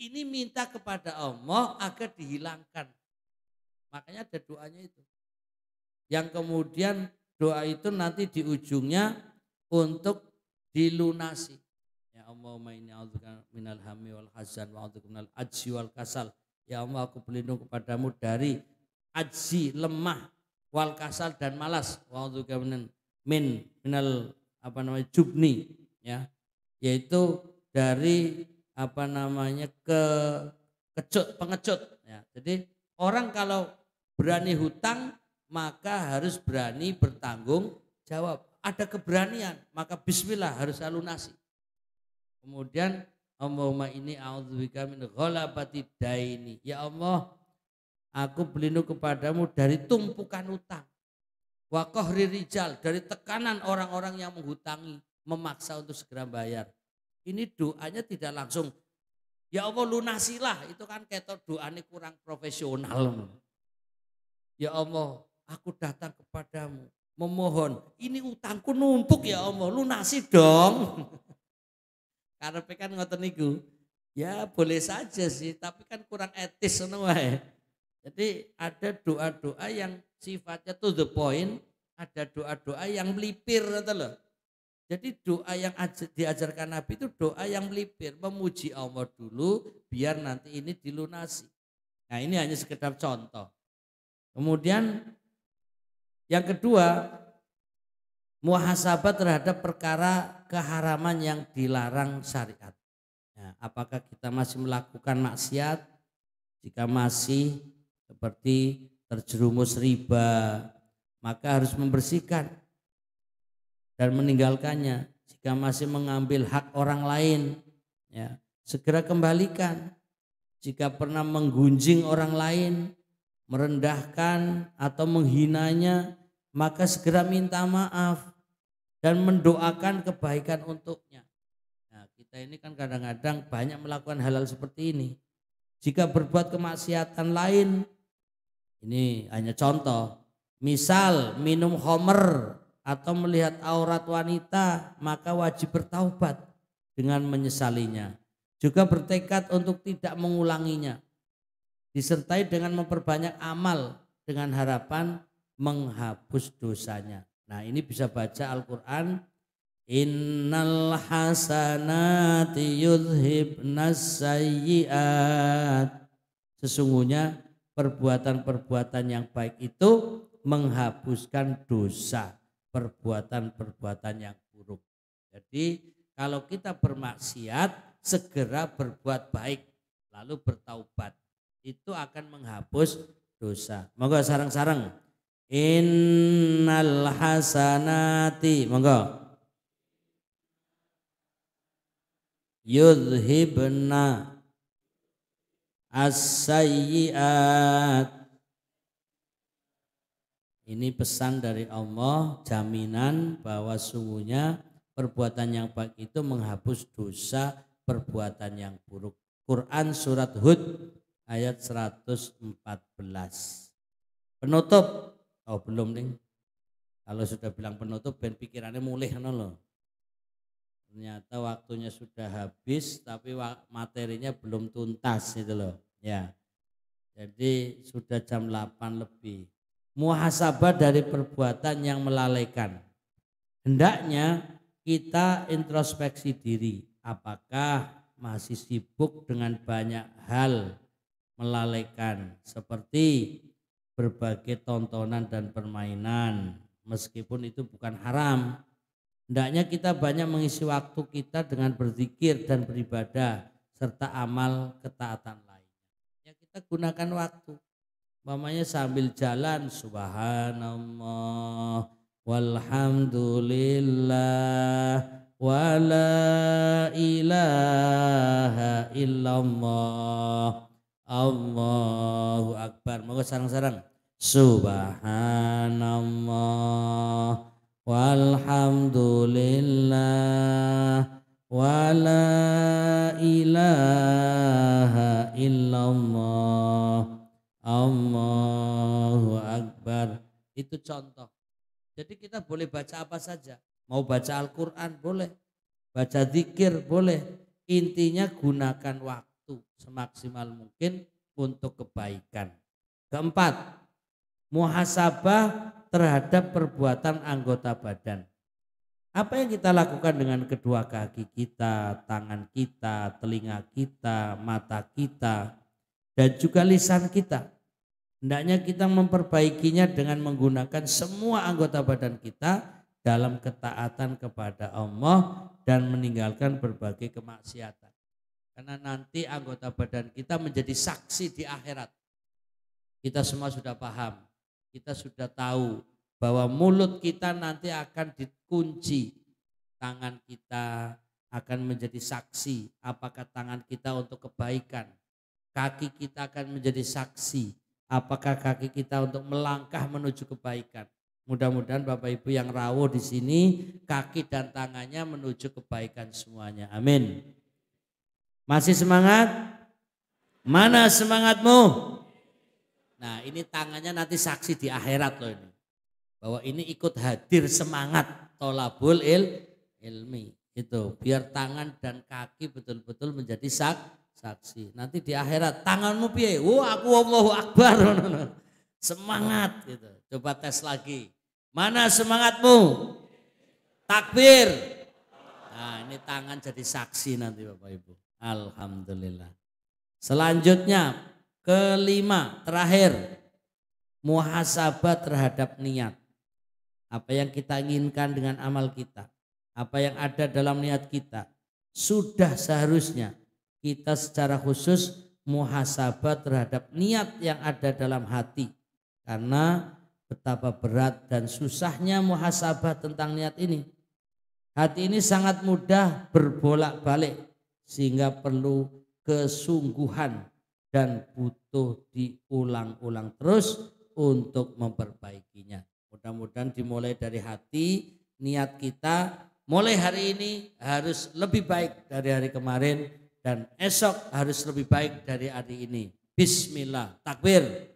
Ini minta kepada Allah agar dihilangkan. Makanya ada doanya itu. Yang kemudian doa itu nanti di ujungnya untuk dilunasi. Ya Allahumma inni a'udzubika minal hammi wal hazan wa a'udzubika minal ajzi wal kasal. Ya Allah, aku berlindung kepadamu dari ajzi, lemah, wal kasal dan malas. Wa a'udzubika minal jubni, ya. Yaitu dari pengecut. Ya, jadi orang kalau berani hutang maka harus berani bertanggung jawab. Ada keberanian, maka bismillah harus lunasi. Kemudian Allahumma ini a'udzubika min ghalabati daini. Ya Allah, aku berlindung kepadamu dari tumpukan utang. Wa qahri rijal, dari tekanan orang-orang yang menghutangi, memaksa untuk segera bayar. Ini doanya tidak langsung, ya Allah lunasilah, itu kan ketok doanya kurang profesional. Ya Allah, aku datang kepadamu memohon, ini utangku numpuk ya Allah, lunasi dong. Karena kan ngoten niku. Ya boleh saja sih, tapi kan kurang etis ngono wae. Jadi ada doa-doa yang sifatnya to the point, ada doa-doa yang melipir gitu loh. Jadi doa yang diajarkan Nabi itu doa yang melipir, memuji Allah dulu biar nanti ini dilunasi. Nah ini hanya sekedar contoh. Kemudian yang kedua, muhasabah terhadap perkara keharaman yang dilarang syariat. Ya, apakah kita masih melakukan maksiat? Jika masih seperti terjerumus riba, maka harus membersihkan dan meninggalkannya. Jika masih mengambil hak orang lain, ya, segera kembalikan. Jika pernah menggunjing orang lain, merendahkan atau menghinanya, maka segera minta maaf dan mendoakan kebaikan untuknya. Nah, kita ini kan kadang-kadang banyak melakukan hal-hal seperti ini. Jika berbuat kemaksiatan lain, ini hanya contoh, misal minum khamr atau melihat aurat wanita, maka wajib bertaubat dengan menyesalinya. Juga bertekad untuk tidak mengulanginya. Disertai dengan memperbanyak amal dengan harapan menghapus dosanya. Nah ini bisa baca Al-Quran. Innal hasanati yudhibnas sayyiat. Sesungguhnya perbuatan-perbuatan yang baik itu menghapuskan dosa. Perbuatan-perbuatan yang buruk. Jadi kalau kita bermaksiat segera berbuat baik lalu bertaubat, itu akan menghapus dosa. Monggo sareng-sareng. Innal hasanati, monggo. Yudhibna as-sayyiat. Ini pesan dari Allah, jaminan bahwa sungguhnya perbuatan yang baik itu menghapus dosa perbuatan yang buruk. Quran surat Hud ayat 114. Penutup, oh belum nih. Kalau sudah bilang penutup, ben pikirannya mulih loh. Ternyata waktunya sudah habis, tapi materinya belum tuntas itu loh. Ya, jadi sudah jam 8 lebih. Muhasabah dari perbuatan yang melalaikan. Hendaknya kita introspeksi diri. Apakah masih sibuk dengan banyak hal melalaikan seperti berbagai tontonan dan permainan, meskipun itu bukan haram. Hendaknya kita banyak mengisi waktu kita dengan berzikir dan beribadah serta amal ketaatan lain. Ya kita gunakan waktu. Umpamanya sambil jalan subhanallah walhamdulillah wala ilaha illallah Allahu akbar. Moga sareng-sareng. Subhanallah walhamdulillah wala ilaha illallah Allahu akbar. Itu contoh. Jadi kita boleh baca apa saja. Mau baca Al-Quran boleh. Baca zikir boleh. Intinya gunakan waktu semaksimal mungkin untuk kebaikan. Keempat, muhasabah terhadap perbuatan anggota badan. Apa yang kita lakukan dengan kedua kaki kita, tangan kita, telinga kita, mata kita, dan juga lisan kita. Hendaknya kita memperbaikinya dengan menggunakan semua anggota badan kita dalam ketaatan kepada Allah dan meninggalkan berbagai kemaksiatan. Karena nanti anggota badan kita menjadi saksi di akhirat. Kita semua sudah paham, kita sudah tahu bahwa mulut kita nanti akan dikunci, tangan kita akan menjadi saksi apakah tangan kita untuk kebaikan, kaki kita akan menjadi saksi apakah kaki kita untuk melangkah menuju kebaikan. Mudah-mudahan Bapak Ibu yang rawuh di sini kaki dan tangannya menuju kebaikan semuanya. Amin. Masih semangat? Mana semangatmu? Nah, ini tangannya nanti saksi di akhirat loh ini. Bahwa ini ikut hadir semangat tolabul ilmi. Itu biar tangan dan kaki betul-betul menjadi saksi. Nanti di akhirat tanganmu piye? Aku Allahu Akbar. Semangat gitu. Coba tes lagi. Mana semangatmu? Takbir. Nah, ini tangan jadi saksi nanti Bapak Ibu. Alhamdulillah. Selanjutnya kelima, terakhir, muhasabah terhadap niat. Apa yang kita inginkan dengan amal kita, apa yang ada dalam niat kita, sudah seharusnya kita secara khusus muhasabah terhadap niat yang ada dalam hati. Karena betapa berat dan susahnya muhasabah tentang niat ini. Hati ini sangat mudah berbolak-balik sehingga perlu kesungguhan dan butuh diulang-ulang terus untuk memperbaikinya. Mudah-mudahan dimulai dari hati, niat kita mulai hari ini harus lebih baik dari hari kemarin dan esok harus lebih baik dari hari ini. Bismillah, takbir.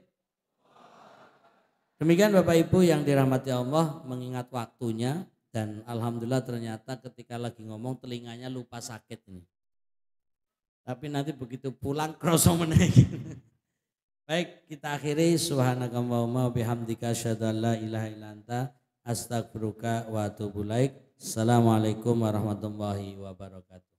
Demikian Bapak Ibu yang dirahmati Allah, mengingat waktunya dan alhamdulillah ternyata ketika lagi ngomong telinganya lupa sakit ini. Tapi nanti begitu pulang krosong meneh. Baik, kita akhiri subhanakallahumma bihamdika asyhadu an la ilaha illa anta astaghfiruka wa atubu ilaik. Assalamualaikum warahmatullahi wabarakatuh.